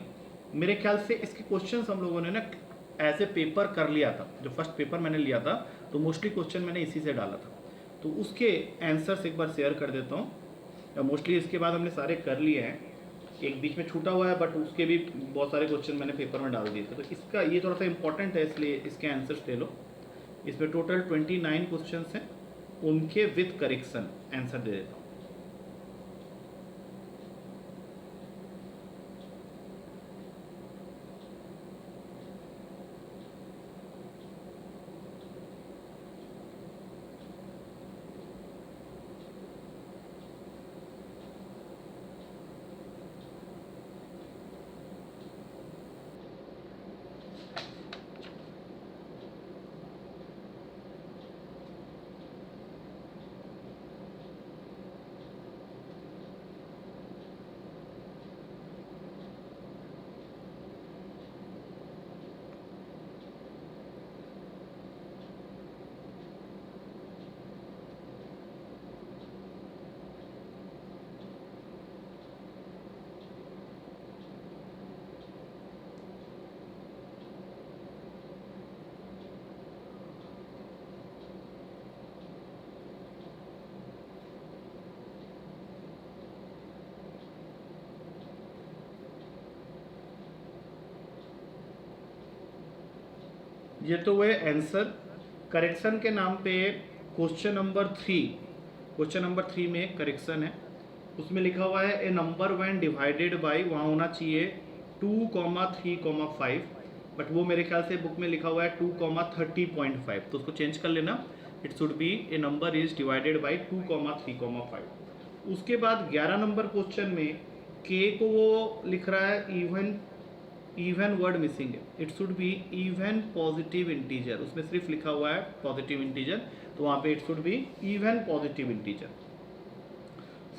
A: मेरे ख्याल से इसके क्वेश्चंस हम लोगों ने ना ऐसे पेपर कर लिया था। जो फर्स्ट पेपर मैंने लिया था तो मोस्टली क्वेश्चन मैंने इसी से डाला था, तो उसके आंसर्स एक बार शेयर कर देता हूँ। मोस्टली इसके बाद हमने सारे कर लिए हैं, एक बीच में छूटा हुआ है बट उसके भी बहुत सारे क्वेश्चन मैंने पेपर में डाल दिए थे। तो इसका ये थोड़ा सा इंपॉर्टेंट है इसलिए इसके आंसर्स ले लो। इसमें टोटल 29 क्वेश्चन हैं, उनके विथ करेक्शन आंसर दे देता हूँ। ये तो हुए आंसर। करेक्शन के नाम पे क्वेश्चन नंबर 3, क्वेश्चन नंबर 3 में करेक्शन है। उसमें लिखा हुआ है ए नंबर व्हेन डिवाइडेड बाय, वहाँ होना चाहिए 2,3,5, बट वो मेरे ख्याल से बुक में लिखा हुआ है 2,30.5, तो उसको चेंज कर लेना। It should B A number is divided by 2,3,5। उसके बाद 11 नंबर क्वेश्चन में के को वो लिख रहा है इवन वर्ड मिसिंग है। It should be even positive integer, उसमें सिर्फ लिखा हुआ है पॉजिटिव इंटीजर, तो वहाँ पे it should be even positive integer.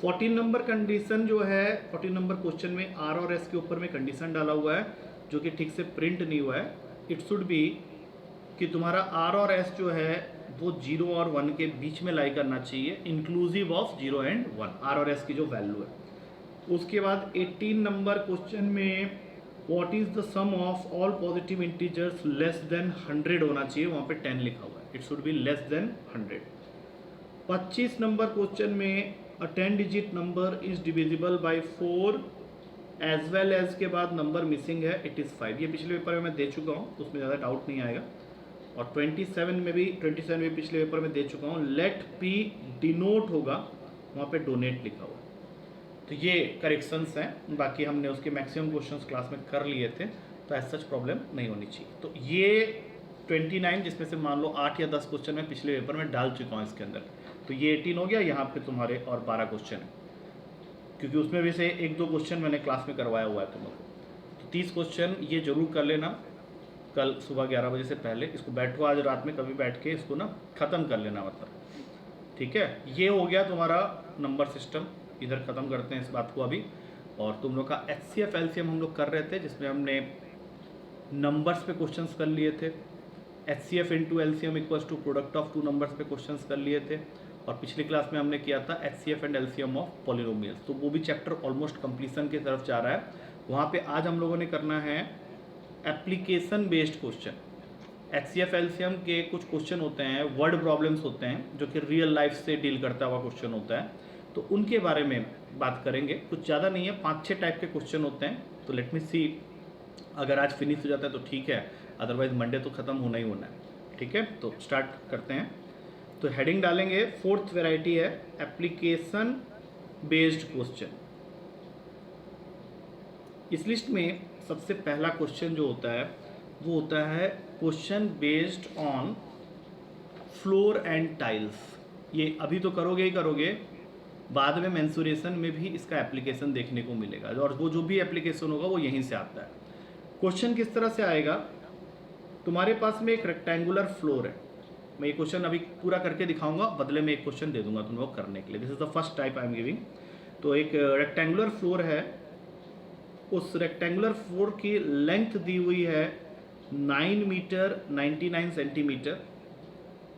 A: 14 number condition जो है, 14 नंबर क्वेश्चन में आर और एस के ऊपर में कंडीशन डाला हुआ है जो कि ठीक से प्रिंट नहीं हुआ है। इट शुड बी कि तुम्हारा आर और एस जो है वो 0 और 1 के बीच में लाई करना चाहिए, इंक्लूसिव ऑफ 0 एंड 1, आर और एस की जो वैल्यू है। उसके बाद 18 नंबर क्वेश्चन में what is the sum of all positive integers less than 100 होना चाहिए, वहाँ पे 10 लिखा हुआ है। It should be less than 100। 25 number question में a 10 digit number is divisible by 4 as well as के बाद नंबर मिसिंग है, इट इज़ 5। ये पिछले पेपर में मैं दे चुका हूँ, उसमें ज़्यादा डाउट नहीं आएगा। और 27 में भी पिछले पेपर में दे चुका हूँ। लेट पी डिनोट होगा, वहाँ पे डोनेट लिखा हुआ है। तो ये करेक्शंस हैं, बाकी हमने उसके मैक्सिमम क्वेश्चंस क्लास में कर लिए थे, तो ऐसा सच प्रॉब्लम नहीं होनी चाहिए। तो ये 29 जिसमें से मान लो 8 या 10 क्वेश्चन मैं पिछले पेपर में डाल चुका हूँ इसके अंदर, तो ये 18 हो गया। यहाँ पे तुम्हारे और 12 क्वेश्चन है, क्योंकि उसमें भी से 1-2 क्वेश्चन मैंने क्लास में करवाया हुआ है तुम लोग को। तो 30 क्वेश्चन ये जरूर कर लेना कल सुबह 11 बजे से पहले। इसको बैठो आज रात में कभी बैठ के इसको ना ख़त्म कर लेना, मतलब ठीक है। ये हो गया तुम्हारा नंबर सिस्टम, इधर ख़त्म करते हैं इस बात को अभी। और तुम लोग का HCF LCM हम लोग कर रहे थे, जिसमें हमने नंबर्स पे क्वेश्चंस कर लिए थे। HCF into LCM equals to product of 2 numbers पे क्वेश्चंस कर लिए थे। और पिछली क्लास में हमने किया था HCF and LCM of polynomials, तो वो भी चैप्टर ऑलमोस्ट कंप्लीसन की तरफ जा रहा है। वहाँ पे आज हम लोगों ने करना है application based question. HCF LCM के कुछ क्वेश्चन होते हैं, वर्ड प्रॉब्लम्स होते हैं, जो कि रियल लाइफ से डील करता हुआ क्वेश्चन होता है, तो उनके बारे में बात करेंगे। कुछ ज़्यादा नहीं है, 5-6 टाइप के क्वेश्चन होते हैं। तो लेट मी सी, अगर आज फिनिश हो जाता है तो ठीक है, अदरवाइज मंडे तो ख़त्म होना ही होना है। ठीक है, तो स्टार्ट करते हैं। तो हेडिंग डालेंगे, 4th वैरायटी है एप्लीकेशन बेस्ड क्वेश्चन। इस लिस्ट में सबसे पहला क्वेश्चन जो होता है वो होता है question based on floor and tiles. ये अभी तो करोगे ही करोगे, बाद में मेंसुरेशन में भी इसका एप्लीकेशन देखने को मिलेगा, और वो जो भी एप्लीकेशन होगा वो यहीं से आता है। क्वेश्चन किस तरह से आएगा, तुम्हारे पास में एक रेक्टेंगुलर फ्लोर है। मैं ये क्वेश्चन अभी पूरा करके दिखाऊंगा, बदले में एक क्वेश्चन दे दूंगा तुम लोग करने के लिए। This is the first type I am giving. तो एक रेक्टेंगुलर फ्लोर है, उस रेक्टेंगुलर फ्लोर की लेंथ दी हुई है 9 मीटर 99 सेंटीमीटर,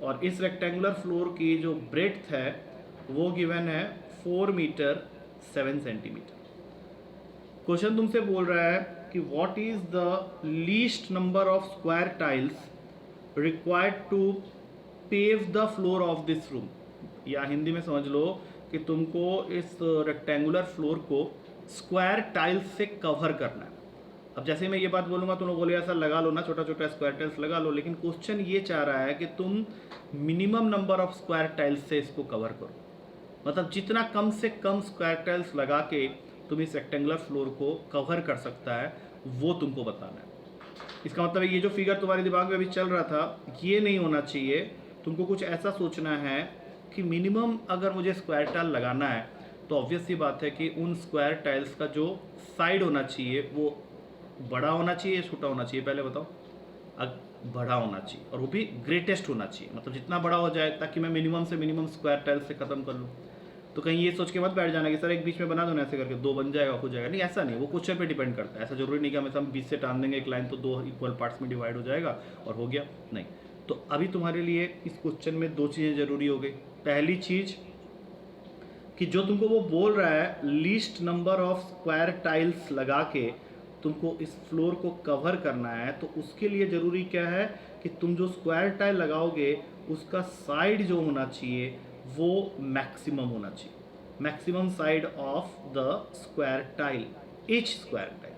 A: और इस रेक्टेंगुलर फ्लोर की जो ब्रेड्थ है वो गिवन है 4 मीटर 7 सेंटीमीटर। क्वेश्चन तुमसे बोल रहा है कि what is the least number of square tiles required to pave the floor of this room, या हिंदी में समझ लो कि तुमको इस रेक्टेंगुलर फ्लोर को स्क्वायर टाइल्स से कवर करना है। अब जैसे मैं ये बात बोलूँगा तुम लोग बोले ऐसा लगा लो ना, छोटा छोटा स्क्वायर टाइल्स लगा लो, लेकिन क्वेश्चन ये चाह रहा है कि तुम minimum number of square tiles से इसको कवर करो। मतलब जितना कम से कम स्क्वायर टाइल्स लगा के तुम इस रेक्टेंगुलर फ्लोर को कवर कर सकता है वो तुमको बताना है। इसका मतलब ये जो फिगर तुम्हारे दिमाग में अभी चल रहा था ये नहीं होना चाहिए। तुमको कुछ ऐसा सोचना है कि मिनिमम अगर मुझे स्क्वायर टाइल लगाना है तो ऑब्वियस सी बात है कि उन स्क्वायर टाइल्स का जो साइड होना चाहिए वो बड़ा होना चाहिए, छोटा होना चाहिए, पहले बताओ। बड़ा होना चाहिए, और वो भी ग्रेटेस्ट होना चाहिए, मतलब जितना बड़ा हो जाए ताकि मैं मिनिमम से मिनिमम स्क्वायर टाइल्स से ख़त्म कर लूँ। तो कहीं ये सोच के मत बैठ जाना कि सर एक बीच में बना दो ना, ऐसे करके 2 बन जाएगा, हो जाएगा। नहीं, ऐसा नहीं, वो क्वेश्चन पे डिपेंड करता है। ऐसा जरूरी नहीं कि हमें हम 20 से टान देंगे एक लाइन तो 2 इक्वल पार्ट्स में डिवाइड हो जाएगा और हो गया, नहीं। तो अभी तुम्हारे लिए इस क्वेश्चन में 2 चीज़ें जरूरी हो गई। पहली चीज़ कि जो तुमको वो बोल रहा है least number of square tiles लगा के तुमको इस फ्लोर को कवर करना है, तो उसके लिए ज़रूरी क्या है कि तुम जो स्क्वायर टाइल लगाओगे उसका साइड जो होना चाहिए वो मैक्सिमम होना चाहिए, maximum side of the square tile, each square tile.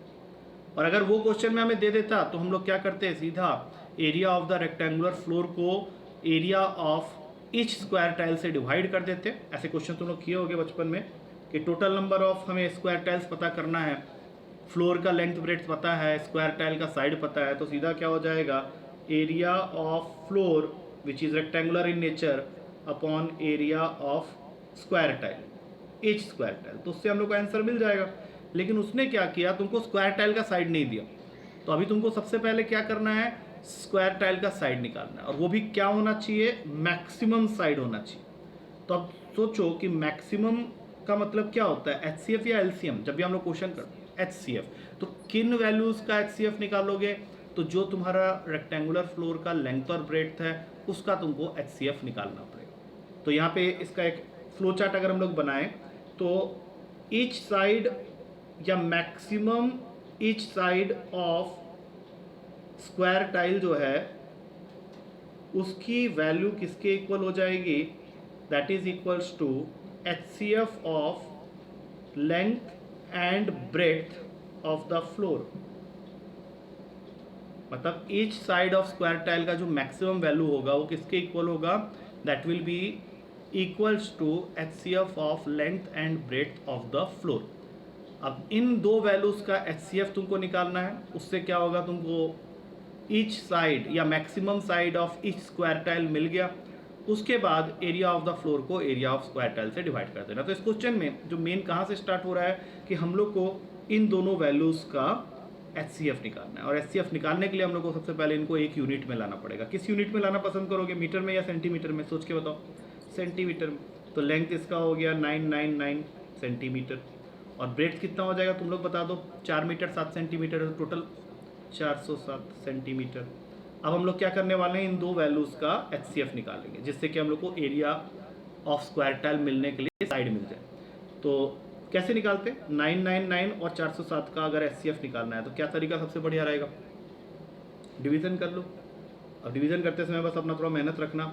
A: और अगर वो क्वेश्चन में हमें दे देता तो हम लोग क्या करते, सीधा area of the rectangular floor को area of each square tile से डिवाइड कर देते। ऐसे क्वेश्चन तुम लोग किए होंगे बचपन में कि टोटल नंबर ऑफ हमें स्क्वायर टाइल्स पता करना है, फ्लोर का लेंथ ब्रेड्थ पता है, स्क्वायर टाइल का साइड पता है, तो सीधा क्या हो जाएगा area of floor which is rectangular in nature upon area of square tile each square tile. तो उससे हम लोग को आंसर मिल जाएगा। लेकिन उसने क्या किया, तुमको स्क्वायर टाइल का साइड नहीं दिया, तो अभी तुमको सबसे पहले क्या करना है, स्क्वायर टाइल का साइड निकालना है, और वो भी क्या होना चाहिए, मैक्सिमम साइड होना चाहिए। तो अब सोचो कि मैक्सिमम का मतलब क्या होता है, एचसीएफ या एलसीएम। जब भी हम लोग क्वेश्चन करते हैं एचसीएफ, तो किन वैल्यूज का एचसीएफ निकालोगे, तो जो तुम्हारा रेक्टेंगुलर फ्लोर का लेंथ और ब्रेड्थ है उसका तुमको एचसीएफ निकालना पड़ेगा। तो यहाँ पे इसका एक फ्लो चार्ट अगर हम लोग बनाएं तो ईच साइड या maximum each side of square tile जो है उसकी वैल्यू किसके इक्वल हो जाएगी, that is equals to HCF of length and breadth of the floor. मतलब each side of square tile का जो मैक्सिमम वैल्यू होगा वो किसके इक्वल होगा, that will be equals to HCF of length and breadth of the floor. अब इन दो वैल्यूज का एचसीएफ तुमको निकालना है। उससे क्या होगा, तुमको ईच साइड या maximum side of each square tile मिल गया। उसके बाद एरिया ऑफ द फ्लोर को एरिया ऑफ स्क्वायर टाइल से डिवाइड कर देना। तो इस क्वेश्चन में जो मेन कहाँ से स्टार्ट हो रहा है कि हम लोग को इन दोनों वैल्यूज का एचसीएफ निकालना है, और एचसीएफ निकालने के लिए हम लोग को सबसे पहले इनको एक यूनिट में लाना पड़ेगा। किस यूनिट में लाना पसंद करोगे, मीटर में या सेंटीमीटर में, सोच के बताओ। सेंटीमीटर में। तो लेंथ इसका हो गया 999 सेंटीमीटर, और ब्रेड्थ कितना हो जाएगा तुम लोग बता दो, 4 मीटर 7 सेंटीमीटर, टोटल 407 सेंटीमीटर। अब हम लोग क्या करने वाले हैं, इन दो वैल्यूज़ का एचसीएफ निकालेंगे, जिससे कि हम लोग को एरिया ऑफ स्क्वायर टाइल मिलने के लिए साइड मिल जाए। तो कैसे निकालते, 999 और 407 का अगर एचसीएफ निकालना है तो क्या तरीका सबसे बढ़िया रहेगा, डिवीज़न कर लो। अब डिवीज़न करते समय बस अपना थोड़ा मेहनत रखना,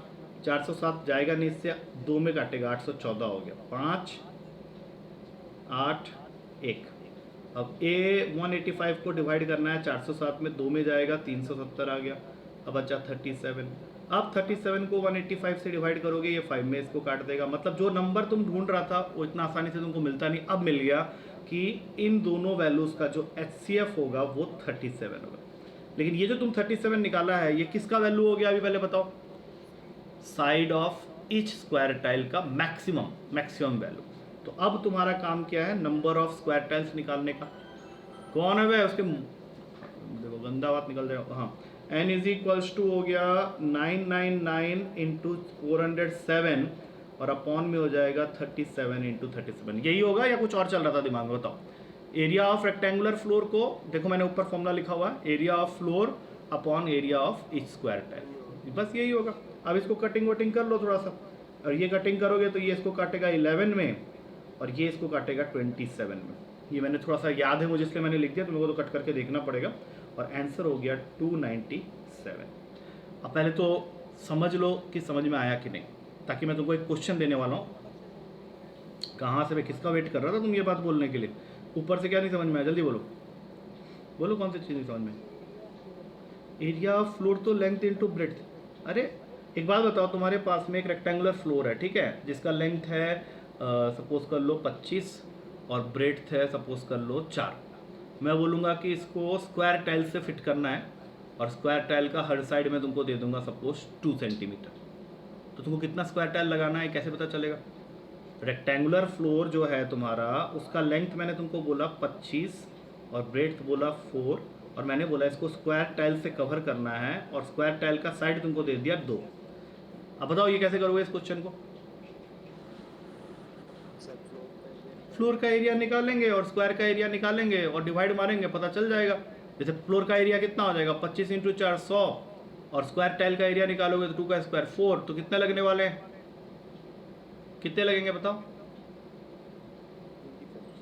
A: 407 जाएगा नहीं, इससे 2 में काटेगा, 814 हो गया, 5 8 1। अब ए 185 को डिवाइड करना है 407 में, 2 में जाएगा 370 आ गया, अब बचा 37। अब 37 को 185 से डिवाइड करोगे, ये 5 में इसको काट देगा। मतलब जो नंबर तुम ढूंढ रहा था वो इतना आसानी से तुमको मिलता नहीं, अब मिल गया कि इन दोनों वैल्यूज़ का जो एचसीएफ होगा वो 37 होगा। लेकिन ये जो तुम 37 निकाला है ये किसका वैल्यू हो गया, अभी पहले बताओ, side of each square tile का मैक्सिमम वैल्यू। तो अब तुम्हारा काम क्या है, नंबर ऑफ स्क्वायर टाइल्स निकालने का। कौन है वह, उसके देखो गंदा बात निकल जाएगा। हाँ, n इज इक्वल्स टू हो गया 999 इंटू 407 और अपॉन में हो जाएगा 37 इंटू 37। यही होगा या कुछ और चल रहा था दिमाग में, बताओ। एरिया ऑफ रेक्टेंगुलर फ्लोर को देखो, मैंने ऊपर फॉर्मूला लिखा हुआ है, area of floor upon area of each square tile, बस यही होगा। अब इसको कटिंग वटिंग कर लो थोड़ा सा, और ये कटिंग करोगे तो ये इसको काटेगा 11 में और ये इसको काटेगा 27 में। ये मैंने थोड़ा सा याद है मुझे, इसलिए मैंने लिख दिया, तुम लोगों को तो कट करके देखना पड़ेगा। और आंसर हो गया 297। अब पहले तो समझ लो कि समझ में आया कि नहीं, ताकि मैं तुमको एक क्वेश्चन देने वाला हूँ। कहाँ से, मैं किसका वेट कर रहा था तुम ये बात बोलने के लिए, ऊपर से क्या नहीं समझ में आया, जल्दी बोलो बोलो, कौन सी चीज़ नहीं समझ में। एरिया ऑफ फ्लोर तो लेंथ इंटू ब्रेड्थ। अरे एक बात बताओ, तुम्हारे पास में एक रेक्टेंगुलर फ्लोर है, ठीक है, जिसका लेंथ है सपोज कर लो 25 और ब्रेड्थ है सपोज कर लो 4। मैं बोलूँगा कि इसको स्क्वायर टाइल से फिट करना है, और स्क्वायर टाइल का हर साइड में तुमको दे दूंगा सपोज 2 सेंटीमीटर। तो तुमको कितना स्क्वायर टाइल लगाना है कैसे पता चलेगा। रेक्टेंगुलर फ्लोर जो है तुम्हारा, उसका लेंथ मैंने तुमको बोला 25 और ब्रेड्थ बोला 4, और मैंने बोला इसको स्क्वायर टाइल से कवर करना है, और स्क्वायर टाइल का साइड तुमको दे दिया 2। अब बताओ ये कैसे करोगे इस क्वेश्चन को। फ्लोर का एरिया निकालेंगे और स्क्वायर का एरिया निकालेंगे और डिवाइड मारेंगे, पता चल जाएगा। जैसे फ्लोर का एरिया कितना हो जाएगा 25 इंटू 4 100, और स्क्वायर टाइल का एरिया निकालोगे तो 2 का स्क्वायर 4, तो कितने लगने वाले हैं, कितने लगेंगे बताओ,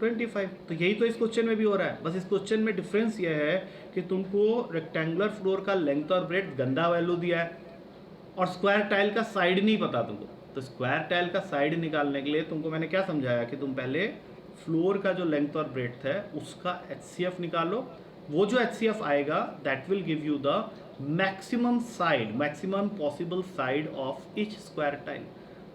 A: 25। तो यही तो इस क्वेश्चन में भी हो रहा है, बस इस क्वेश्चन में डिफरेंस ये है कि तुमको रेक्टेंगुलर फ्लोर का लेंथ और ब्रेड्थ गंदा वैल्यू दिया है, और स्क्वायर टाइल का साइड नहीं पता तुमको। तो स्क्वायर टाइल का साइड निकालने के लिए तुमको मैंने क्या समझाया कि तुम पहले फ्लोर का जो लेंथ और ब्रेड्थ है उसका एचसीएफ निकालो। वो जो एचसीएफ आएगा that will give you the maximum possible side of each square tile.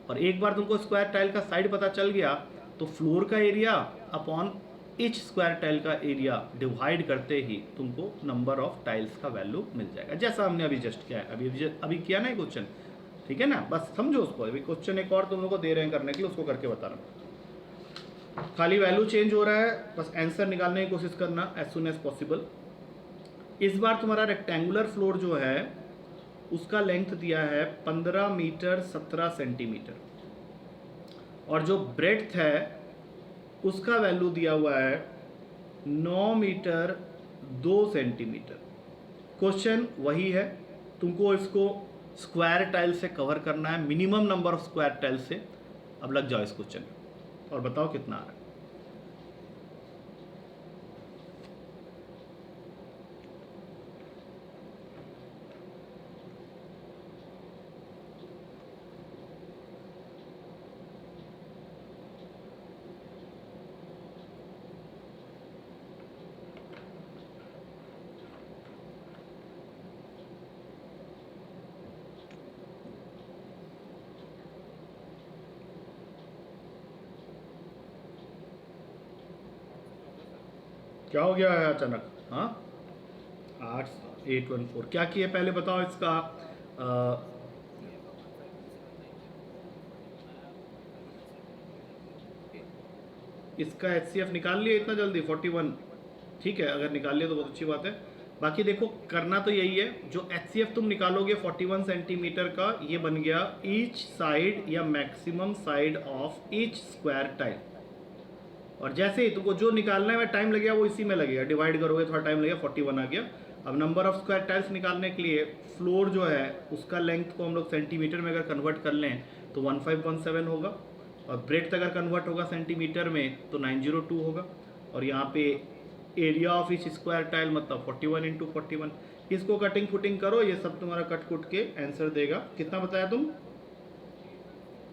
A: और एक बार तुमको स्क्वायर टाइल का साइड पता चल गया तो फ्लोर का area upon each square tile का एरिया डिवाइड करते ही तुमको नंबर ऑफ टाइल्स का वैल्यू मिल जाएगा, जैसा हमने अभी जस्ट किया है, अभी किया ना क्वेश्चन। ठीक है ना, बस समझो उसको। अभी क्वेश्चन एक और तुम लोग को दे रहे हैं करने के लिए, उसको करके बताना। खाली वैल्यू चेंज हो रहा है, बस आंसर निकालने की कोशिश करना एज सुन एज पॉसिबल। इस बार तुम्हारा रेक्टेंगुलर फ्लोर जो है उसका लेंथ दिया है 15 मीटर 17 सेंटीमीटर, और जो ब्रेड्थ है उसका वैल्यू दिया हुआ है 9 मीटर 2 सेंटीमीटर। क्वेश्चन वही है, तुमको इसको स्क्वायर टाइल से कवर करना है, minimum number of square tile से। अब लग जाओ इस क्वेश्चन में और बताओ कितना आ रहा है। क्या हो गया है अचानक? हाँ, 8,814 क्या किए पहले बताओ इसका। इसका HCF निकाल लिया इतना जल्दी 41? ठीक है, अगर निकाल लिया तो बहुत अच्छी बात है। बाकी देखो करना तो यही है, जो HCF तुम निकालोगे 41 सेंटीमीटर का, ये बन गया ईच साइड या maximum side of each square tile. और जैसे ही तुमको जो निकालना है टाइम लगेगा वो इसी में लगेगा, डिवाइड करोगे थोड़ा टाइम लगेगा, 41 आ गया। अब नंबर ऑफ स्क्वायर टाइल्स निकालने के लिए फ्लोर जो है उसका लेंथ को हम लोग सेंटीमीटर में अगर कन्वर्ट कर लें तो 1517 होगा, और ब्रेड्थ अगर कन्वर्ट होगा सेंटीमीटर में तो 902 होगा, और यहाँ पे area of each square tile मतलब 41 इंटू 41। इसको कटिंग फुटिंग करो, ये सब तुम्हारा कट कुट के आंसर देगा। कितना बताया तुम?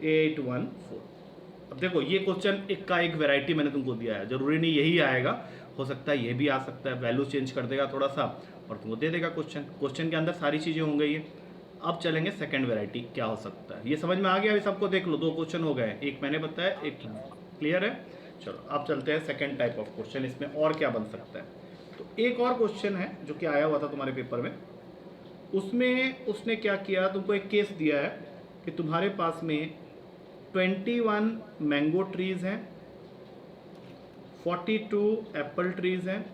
A: 814। अब देखो ये क्वेश्चन एक का एक वैरायटी मैंने तुमको दिया है, जरूरी नहीं यही आएगा, हो सकता है ये भी आ सकता है, वैल्यू चेंज कर देगा थोड़ा सा और तुमको दे देगा क्वेश्चन। क्वेश्चन के अंदर सारी चीज़ें होंगी ये। अब चलेंगे सेकंड वैरायटी क्या हो सकता है, ये समझ में आ गया? अभी सबको देख लो, 2 क्वेश्चन हो गए, एक मैंने बताया, एक क्लियर है। चलो अब चलते हैं सेकंड टाइप ऑफ क्वेश्चन, इसमें और क्या बन सकता है। तो एक और क्वेश्चन है जो कि आया हुआ था तुम्हारे पेपर में, उसमें उसने क्या किया, तुमको एक केस दिया है कि तुम्हारे पास में 21 मैंगो ट्रीज हैं, 42 एप्पल ट्रीज हैं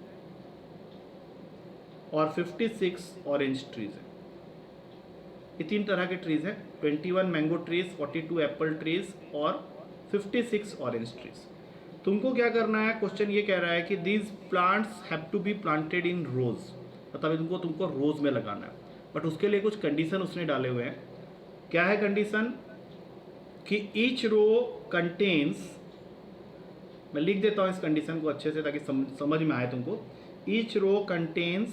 A: और 56 ऑरेंज ट्रीज हैं। ये 3 तरह के ट्रीज हैं, 21 मैंगो ट्रीज, 42 एप्पल ट्रीज और 56 ऑरेंज ट्रीज। तुमको क्या करना है, क्वेश्चन ये कह रहा है कि these plants have to be planted in rows, मतलब तुमको रोज में लगाना है। बट उसके लिए कुछ कंडीशन उसने डाले हुए हैं। क्या है कंडीशन? कि ईच रो कंटेन्स, मैं लिख देता हूँ इस कंडीशन को अच्छे से ताकि समझ में आए तुमको। Each row contains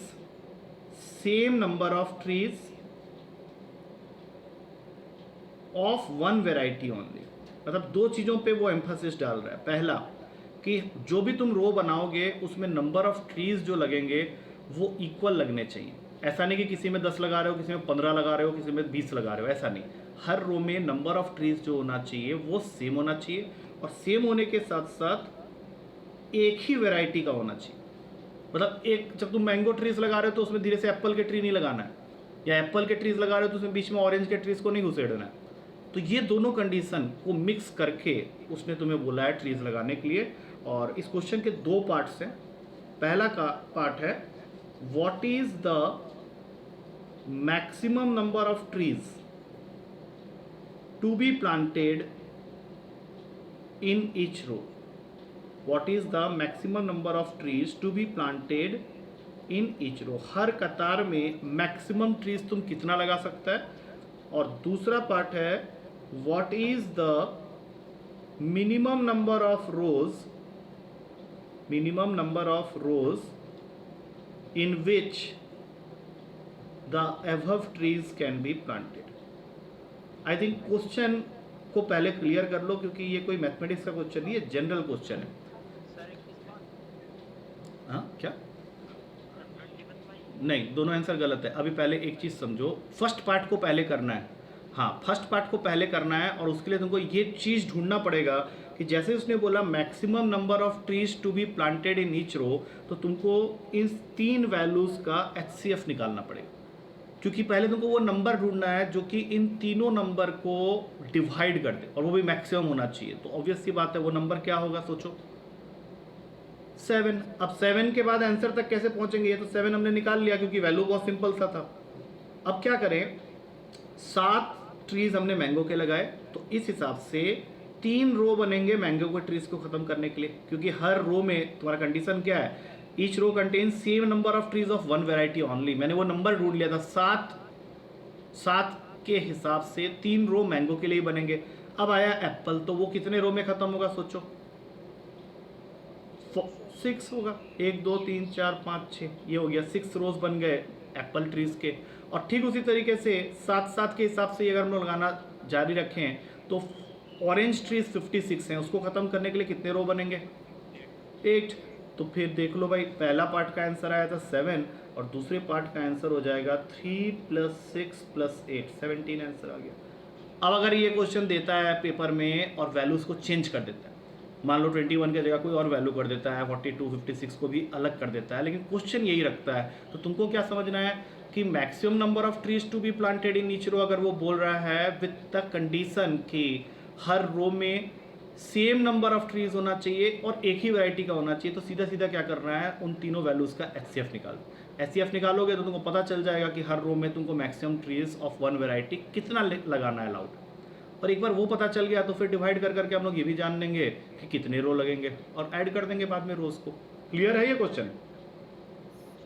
A: same number of trees of 1 variety only. मतलब 2 चीज़ों पे वो एम्फोसिस डाल रहा है। पहला कि जो भी तुम रो बनाओगे उसमें नंबर ऑफ ट्रीज जो लगेंगे वो इक्वल लगने चाहिए। ऐसा नहीं कि किसी में 10 लगा रहे हो, किसी में 15 लगा रहे हो, किसी में 20 लगा रहे हो, ऐसा नहीं। हर रो में नंबर ऑफ ट्रीज जो होना चाहिए वो सेम होना चाहिए, और सेम होने के साथ साथ एक ही वैरायटी का होना चाहिए। मतलब एक, जब तुम मैंगो ट्रीज लगा रहे हो तो उसमें धीरे से एप्पल के ट्री नहीं लगाना है, या एप्पल के ट्रीज लगा रहे हो तो उसमें बीच में ऑरेंज के ट्रीज को नहीं घुसेड़ना है। तो ये दोनों कंडीशन को मिक्स करके उसने तुम्हें बोला है ट्रीज लगाने के लिए। और इस क्वेश्चन के 2 पार्ट्स हैं। पहला का पार्ट है what is the maximum number of trees to be planted in each row. What is the maximum number of trees to be planted in each row? हर कतार में मैक्सिमम ट्रीज तुम कितना लगा सकता है। और दूसरा पार्ट है what is the minimum number of rows in which the above trees can be planted। I think question को पहले क्लियर कर लो, क्योंकि ये कोई मैथमेटिक्स का क्वेश्चन नहीं है, जनरल क्वेश्चन है। हाँ क्या? नहीं, दोनों आंसर गलत है। अभी पहले एक चीज़ समझो, फर्स्ट पार्ट को पहले करना है। हाँ, फर्स्ट पार्ट को पहले करना है और उसके लिए तुमको ये चीज़ ढूंढना पड़ेगा कि जैसे उसने बोला maximum number of trees to be planted in each row, तो तुमको इन 3 वैल्यूज़ का HCF निकालना पड़ेगा, क्योंकि पहले तुमको वो नंबर ढूंढना है जो कि इन तीनों नंबर को डिवाइड कर दे और वो भी मैक्सिमम होना चाहिए। तो ऑब्वियस सी बात है, वो नंबर क्या होगा सोचो, 7। अब 7 के बाद आंसर तक कैसे पहुंचेंगे, ये तो 7 हमने निकाल लिया क्योंकि वैल्यू बहुत सिंपल सा था। अब क्या करें, 7 ट्रीज हमने मैंगो के लगाए, तो इस हिसाब से 3 रो बनेंगे मैंगो के ट्रीज को खत्म करने के लिए, क्योंकि हर रो में तुम्हारा कंडीशन क्या है, each row contain same number of trees of 1 variety only. मैंने वो नंबर ढूंढ लिया था, 7 के हिसाब से 3 रो मैंगो के लिए बनेंगे। अब आया एप्पल, तो वो कितने रो में खत्म होगा सोचो, 6 होगा। 1 2 3 4 5 6, ये हो गया 6 रोज बन गए एप्पल ट्रीज के। और ठीक उसी तरीके से 7 के हिसाब से अगर हम लोग लगाना जारी रखें तो ऑरेंज ट्रीज 56 हैं, उसको ख़त्म करने के लिए कितने रो बनेंगे, 8। तो फिर देख लो भाई, पहला पार्ट का आंसर आया था 7 और दूसरे पार्ट का आंसर हो जाएगा 3 + 6 + 8, 17 आंसर आ गया। अब अगर ये क्वेश्चन देता है पेपर में और वैल्यूज़ को चेंज कर देता है, मान लो 21 की जगह कोई और वैल्यू कर देता है, 42 56 को भी अलग कर देता है, लेकिन क्वेश्चन यही रखता है, तो तुमको क्या समझना है कि maximum number of trees to be planted in each row, अगर वो बोल रहा है विद द कंडीशन कि हर रो में सेम नंबर ऑफ ट्रीज होना चाहिए और एक ही वैरायटी का होना चाहिए, तो सीधा सीधा क्या करना है, उन तीनों वैल्यूज़ का HCF निकालो। HCF निकालोगे तो तुमको पता चल जाएगा कि हर रो में तुमको मैक्सिमम ट्रीज ऑफ 1 वैरायटी कितना लगाना है अलाउड। और एक बार वो पता चल गया तो फिर डिवाइड कर करके हम लोग ये भी जान लेंगे कि कितने रो लगेंगे और ऐड कर देंगे बाद में रोज को। क्लियर है ये क्वेश्चन?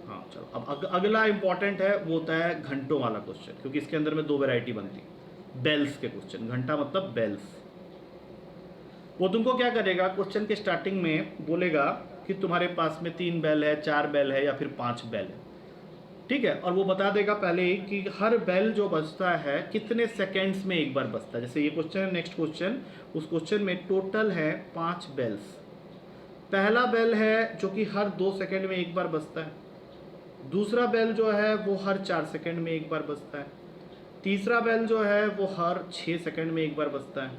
A: हाँ चलो, अब अगला इंपॉर्टेंट है, वो होता है घंटों वाला क्वेश्चन, क्योंकि इसके अंदर में 2 वैरायटी बनती है। बेल्स के क्वेश्चन, घंटा मतलब बेल्स। वो तुमको क्या करेगा, क्वेश्चन के स्टार्टिंग में बोलेगा कि तुम्हारे पास में 3 बेल है, 4 बेल है या फिर 5 बेल है, ठीक है। और वो बता देगा पहले ही कि हर बेल जो बजता है कितने सेकेंड्स में एक बार बजता है। जैसे ये क्वेश्चन है, नेक्स्ट क्वेश्चन, उस क्वेश्चन में टोटल है 5 बेल्स। पहला बेल है जो कि हर 2 सेकेंड में एक बार बजता है, दूसरा बेल जो है वो हर 4 सेकेंड में एक बार बजता है, तीसरा बेल जो है वो हर 6 सेकेंड में एक बार बजता है,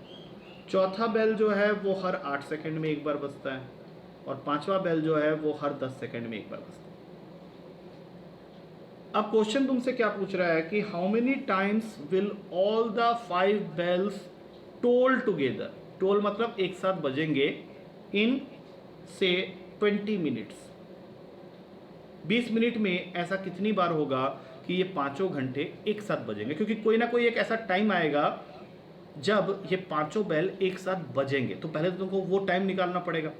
A: चौथा बेल जो है वो हर 8 सेकेंड में एक बार बजता है, और पांचवा बेल जो है वो हर 10 सेकेंड में एक बार बजता है। अब क्वेश्चन तुमसे क्या पूछ रहा है कि how many times will all the 5 bells toll together, toll मतलब एक साथ बजेंगे, इन से 20 मिनट्स, 20 मिनट में ऐसा कितनी बार होगा कि ये 5 घंटे एक साथ बजेंगे, क्योंकि कोई ना कोई एक ऐसा टाइम आएगा जब ये 5 बेल एक साथ बजेंगे। तो पहले तो तुमको वो टाइम निकालना पड़ेगा,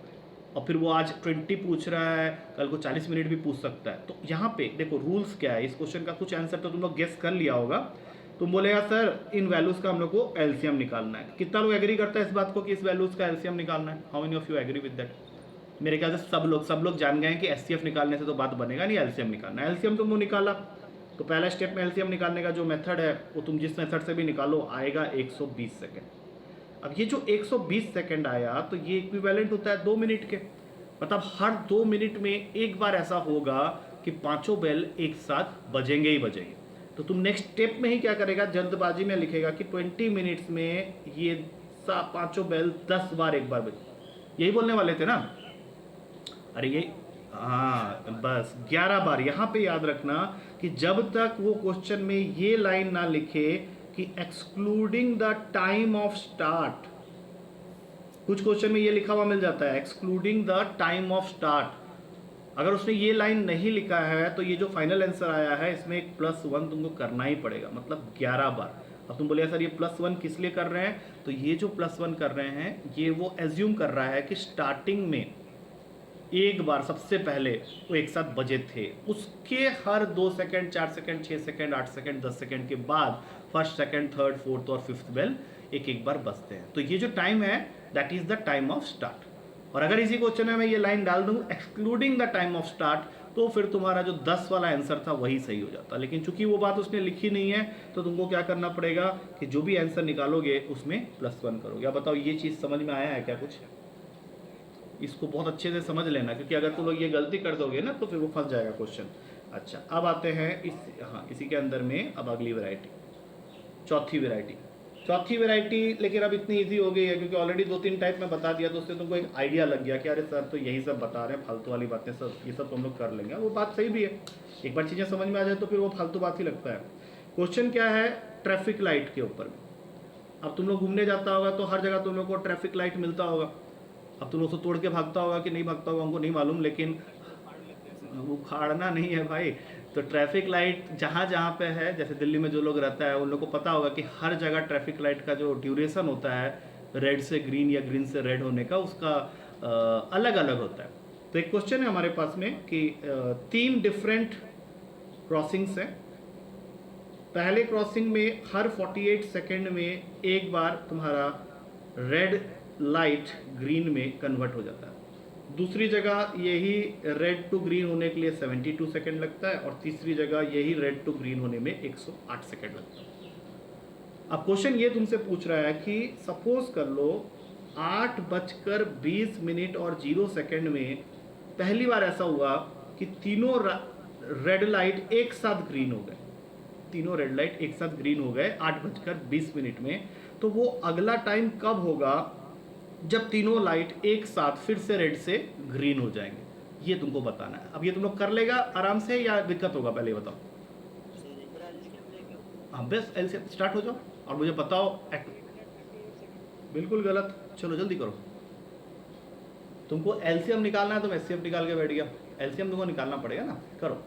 A: और फिर वो आज 20 पूछ रहा है, कल को 40 मिनट भी पूछ सकता है। तो यहाँ पे देखो रूल्स क्या है, इस क्वेश्चन का कुछ आंसर तो तुम लोग गेस कर लिया होगा। तुम बोलेगा सर इन वैल्यूज़ का हम लोग को एलसीएम निकालना है। कितना लोग एग्री करता है इस बात को कि इस वैल्यूज़ का एलसीएम निकालना है? How many of you agree with that? मेरे ख्याल से सब लोग जान गए हैं कि एचसीएफ निकालने से तो बात बनेगा नहीं, एलसीएम निकालना है। एलसीएम तुमने निकाला तो पहला स्टेप में एलसीएम निकालने का जो मेथड है वो तुम जिस मेथड से भी निकालो आएगा 120 सेकेंड। अब ये जो 120 सेकेंड आया तो ये इक्विवेलेंट होता है 2 मिनट के, मतलब हर 2 मिनट में एक बार ऐसा होगा कि 5 बेल एक साथ बजेंगे ही बजेंगे। तो तुम नेक्स्ट स्टेप में ही क्या करेगा, जल्दबाजी में लिखेगा कि 20 मिनट्स में ये 5 बेल 10 बार एक बार बजे, यही बोलने वाले थे ना? अरे ये हाँ बस 11 बार। यहाँ पे याद रखना कि जब तक वो क्वेश्चन में ये लाइन ना लिखे कि excluding the time of start, कुछ क्वेश्चन में ये लिखा हुआ मिल जाता है excluding the time of start. अगर उसने ये लाइन नहीं लिखा है तो ये जो फाइनल आंसर आया है इसमें एक +1 तुमको करना ही पड़ेगा, मतलब 11 बार। अब तुम बोलिए सर ये +1 किस लिए कर रहे हैं, तो ये जो +1 कर रहे हैं ये वो एज्यूम कर रहा है कि स्टार्टिंग में एक बार सबसे पहले वो एक साथ बजे थे, उसके हर 2 second 4 second 6 second 8 second 10 second के बाद फर्स्ट सेकेंड थर्ड फोर्थ और फिफ्थ बेल एक एक बार बजते हैं। तो ये जो टाइम है that is the time of start. और अगर इसी क्वेश्चन में मैं ये लाइन डाल दूं excluding the time of start, तो फिर तुम्हारा जो 10 वाला आंसर था वही सही हो जाता। लेकिन चूंकि वो बात उसने लिखी नहीं है तो तुमको क्या करना पड़ेगा कि जो भी आंसर निकालोगे उसमें +1 करोगे। अब बताओ ये चीज़ समझ में आया है क्या कुछ? इसको बहुत अच्छे से समझ लेना, क्योंकि अगर तुम लोग ये गलती कर दोगे ना तो फिर वो फंस जाएगा क्वेश्चन। अच्छा, अब आते हैं हाँ, इसी के अंदर में अब अगली वैरायटी, चौथी वैरायटी। लेकिन अब इतनी इजी हो गई है क्योंकि ऑलरेडी 2-3 टाइप में बता दिया, तो उससे तुमको एक आइडिया लग गया कि अरे सर तो यही सब बता रहे हैं, फालतू वाली बातें सब, ये सब तो हम लोग कर लेंगे। वो बात सही भी है, एक बार चीज़ें समझ में आ जाए तो फिर वो फालतू बात ही लगता है। क्वेश्चन क्या है, ट्रैफिक लाइट के ऊपर में। अब तुम लोग घूमने जाता होगा तो हर जगह तुम लोग को ट्रैफिक लाइट मिलता होगा। अब तुम लोग उसको तोड़ के भागता होगा कि नहीं भागता होगा हमको नहीं मालूम, लेकिन उखाड़ना नहीं है भाई। तो ट्रैफिक लाइट जहाँ जहाँ पे है, जैसे दिल्ली में जो लोग रहता है उन लोग को पता होगा कि हर जगह ट्रैफिक लाइट का जो ड्यूरेशन होता है रेड से ग्रीन या ग्रीन से रेड होने का, उसका अलग अलग होता है। तो एक क्वेश्चन है हमारे पास में कि 3 डिफरेंट क्रॉसिंग्स हैं। पहले क्रॉसिंग में हर 48 सेकेंड में एक बार तुम्हारा रेड लाइट ग्रीन में कन्वर्ट हो जाता है। दूसरी जगह यही रेड टू ग्रीन होने के लिए 72 सेकेंड लगता है, और तीसरी जगह यही रेड टू ग्रीन होने में 108 सेकेंड लगता है। अब क्वेश्चन ये तुमसे पूछ रहा है कि सपोज कर लो 8:20 और 0 सेकेंड में पहली बार ऐसा हुआ कि तीनों रेड लाइट एक साथ ग्रीन हो गए, तीनों रेड लाइट एक साथ ग्रीन हो गए 8:20 में। तो वो अगला टाइम कब होगा जब तीनों लाइट एक साथ फिर से रेड से ग्रीन हो जाएंगे, ये तुमको बताना है। अब ये तुम लोग कर लेगा आराम से या दिक्कत होगा, पहले बताओ। हाँ बस एलसीएम स्टार्ट हो जाओ और मुझे बताओ। बिल्कुल गलत, चलो जल्दी करो। तुमको एलसीएम निकालना है, तुम एचसीएफ निकाल के बैठ गया। एलसीएम तुमको निकालना पड़ेगा ना, करो।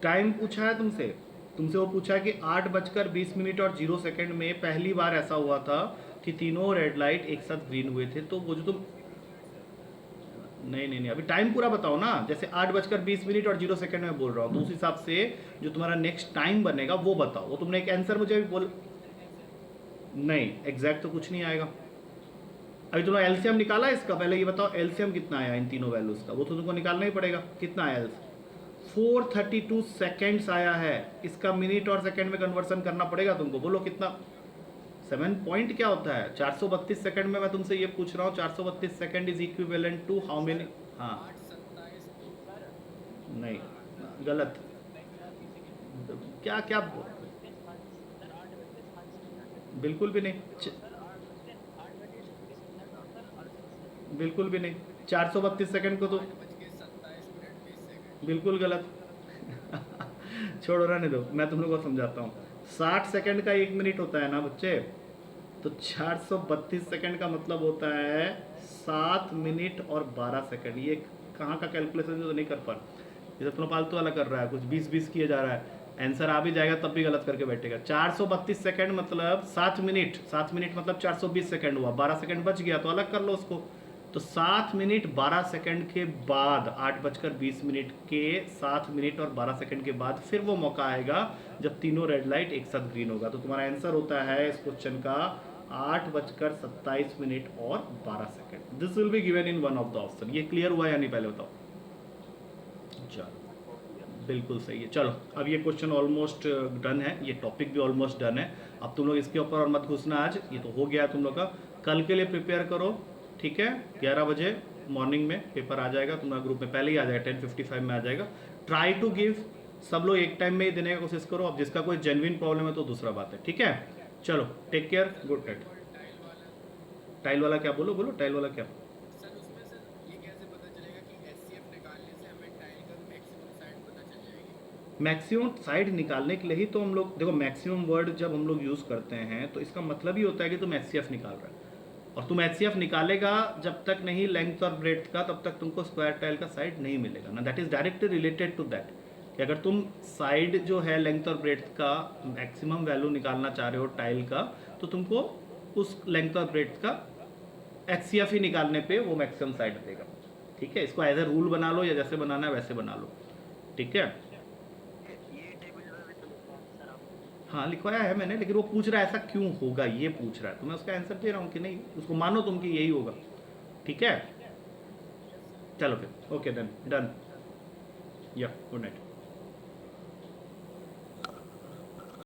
A: टाइम पूछा है तुमसे, तुमसे वो पूछा है कि 8:20 और 0 सेकेंड में पहली बार ऐसा हुआ था कि तीनों रेड लाइट एक साथ ग्रीन हुए थे। तो वो जो तुम नहीं, अभी टाइम पूरा बताओ ना। जैसे 8:20 और 0 सेकेंड में बोल रहा हूँ, तो उस हिसाब से जो तुम्हारा नेक्स्ट टाइम बनेगा वो बताओ। वो तुमने एक आंसर मुझे भी बोल, नहीं एग्जैक्ट तो कुछ नहीं आएगा। अभी तुमने एलसीएम निकाला इसका, पहले ये बताओ एलसीएम कितना आया इन तीनों वैल्यूज का, वो तो तुमको निकालना ही पड़ेगा। कितना आया? 432 सेकेंड्स आया है। इसका मिनट और सेकेंड में कन्वर्सन करना पड़ेगा तुमको। बोलो कितना? 7 पॉइंट क्या होता है? 432 सेकेंड में मैं तुमसे ये पूछ रहा हूँ, 432 second is equivalent to how many? हाँ नहीं, गलत। क्या क्या? बिल्कुल भी नहीं, बिल्कुल भी नहीं। 432 सेकेंड को तो बिल्कुल गलत। छोड़ो, रहने दो, मैं तुम लोगों को समझाता हूँ। 60 सेकंड का 1 मिनट होता है ना बच्चे, तो 432 सेकंड का मतलब होता है 7 मिनट और 12 सेकंड। ये कहाँ का कैलकुलेशन तो नहीं कर पा रहा, ये तो फालतू वाला कर रहा है, कुछ 20-20 किया जा रहा है। आंसर आ भी जाएगा तब भी गलत करके बैठेगा। 432 सेकंड मतलब 7 मिनट, 7 मिनट मतलब 420 सेकंड हुआ, 12 सेकंड बच गया तो अलग कर लो उसको। तो 7 मिनट 12 सेकंड के बाद, 8:20 के 7 मिनट और 12 सेकंड के बाद फिर वो मौका आएगा जब तीनों रेड लाइट एक साथ ग्रीन होगा। तो तुम्हारा आंसर होता है इस क्वेश्चन का 8:27 और 12 second. This will be given in one of the option. ये क्लियर हुआ या नहीं पहले बताओ? चलो बिल्कुल सही है। चलो अब ये क्वेश्चन ऑलमोस्ट डन है, ये टॉपिक भी ऑलमोस्ट डन है। अब तुम लोग इसके ऊपर और मत घुसना, आज ये तो हो गया तुम लोग का। कल के लिए प्रिपेयर करो, ठीक है? 11 बजे मॉर्निंग में पेपर आ जाएगा तुम्हारा ग्रुप में, पहले ही आ जाएगा, 10:55 में आ जाएगा। ट्राई टू गिव, सब लोग एक टाइम में ही देने की कोशिश करो। अब जिसका कोई जेन्युइन प्रॉब्लम है तो दूसरा बात है, ठीक है? चलो take care, good night. Tile वाला क्या? बोलो बोलो, टाइल वाला क्या? मैक्सिमम साइड निकालने के लिए ही तो हम लोग, देखो मैक्सिमम वर्ड जब हम लोग यूज़ करते हैं तो इसका मतलब ही होता है कि तुम एचसीएफ निकाल रहे हो, और तुम एचसीएफ निकालेगा जब तक नहीं लेंथ और ब्रेड्थ का, तब तक तुमको स्क्वायर टाइल का साइड नहीं मिलेगा ना। That is directly related to that. कि अगर तुम साइड जो है लेंथ और ब्रेड्थ का मैक्सिमम वैल्यू निकालना चाह रहे हो टाइल का, तो तुमको उस लेंथ और ब्रेड्थ का एचसीएफ ही निकालने पे वो मैक्सिमम साइड देगा। ठीक है, इसको एज ए रूल बना लो या जैसे बनाना है वैसे बना लो। ठीक है,
B: ये टेबल में भी तो लिखा है सर आप।
A: हाँ लिखवाया है मैंने, लेकिन वो पूछ रहा है ऐसा क्यों होगा, ये पूछ रहा है, तो मैं उसका आंसर दे रहा हूँ कि नहीं, उसको मानो तुम कि यही होगा। ठीक है,
B: यस सर।
A: चलो फिर ओके, डन डन, या गुड नाइट।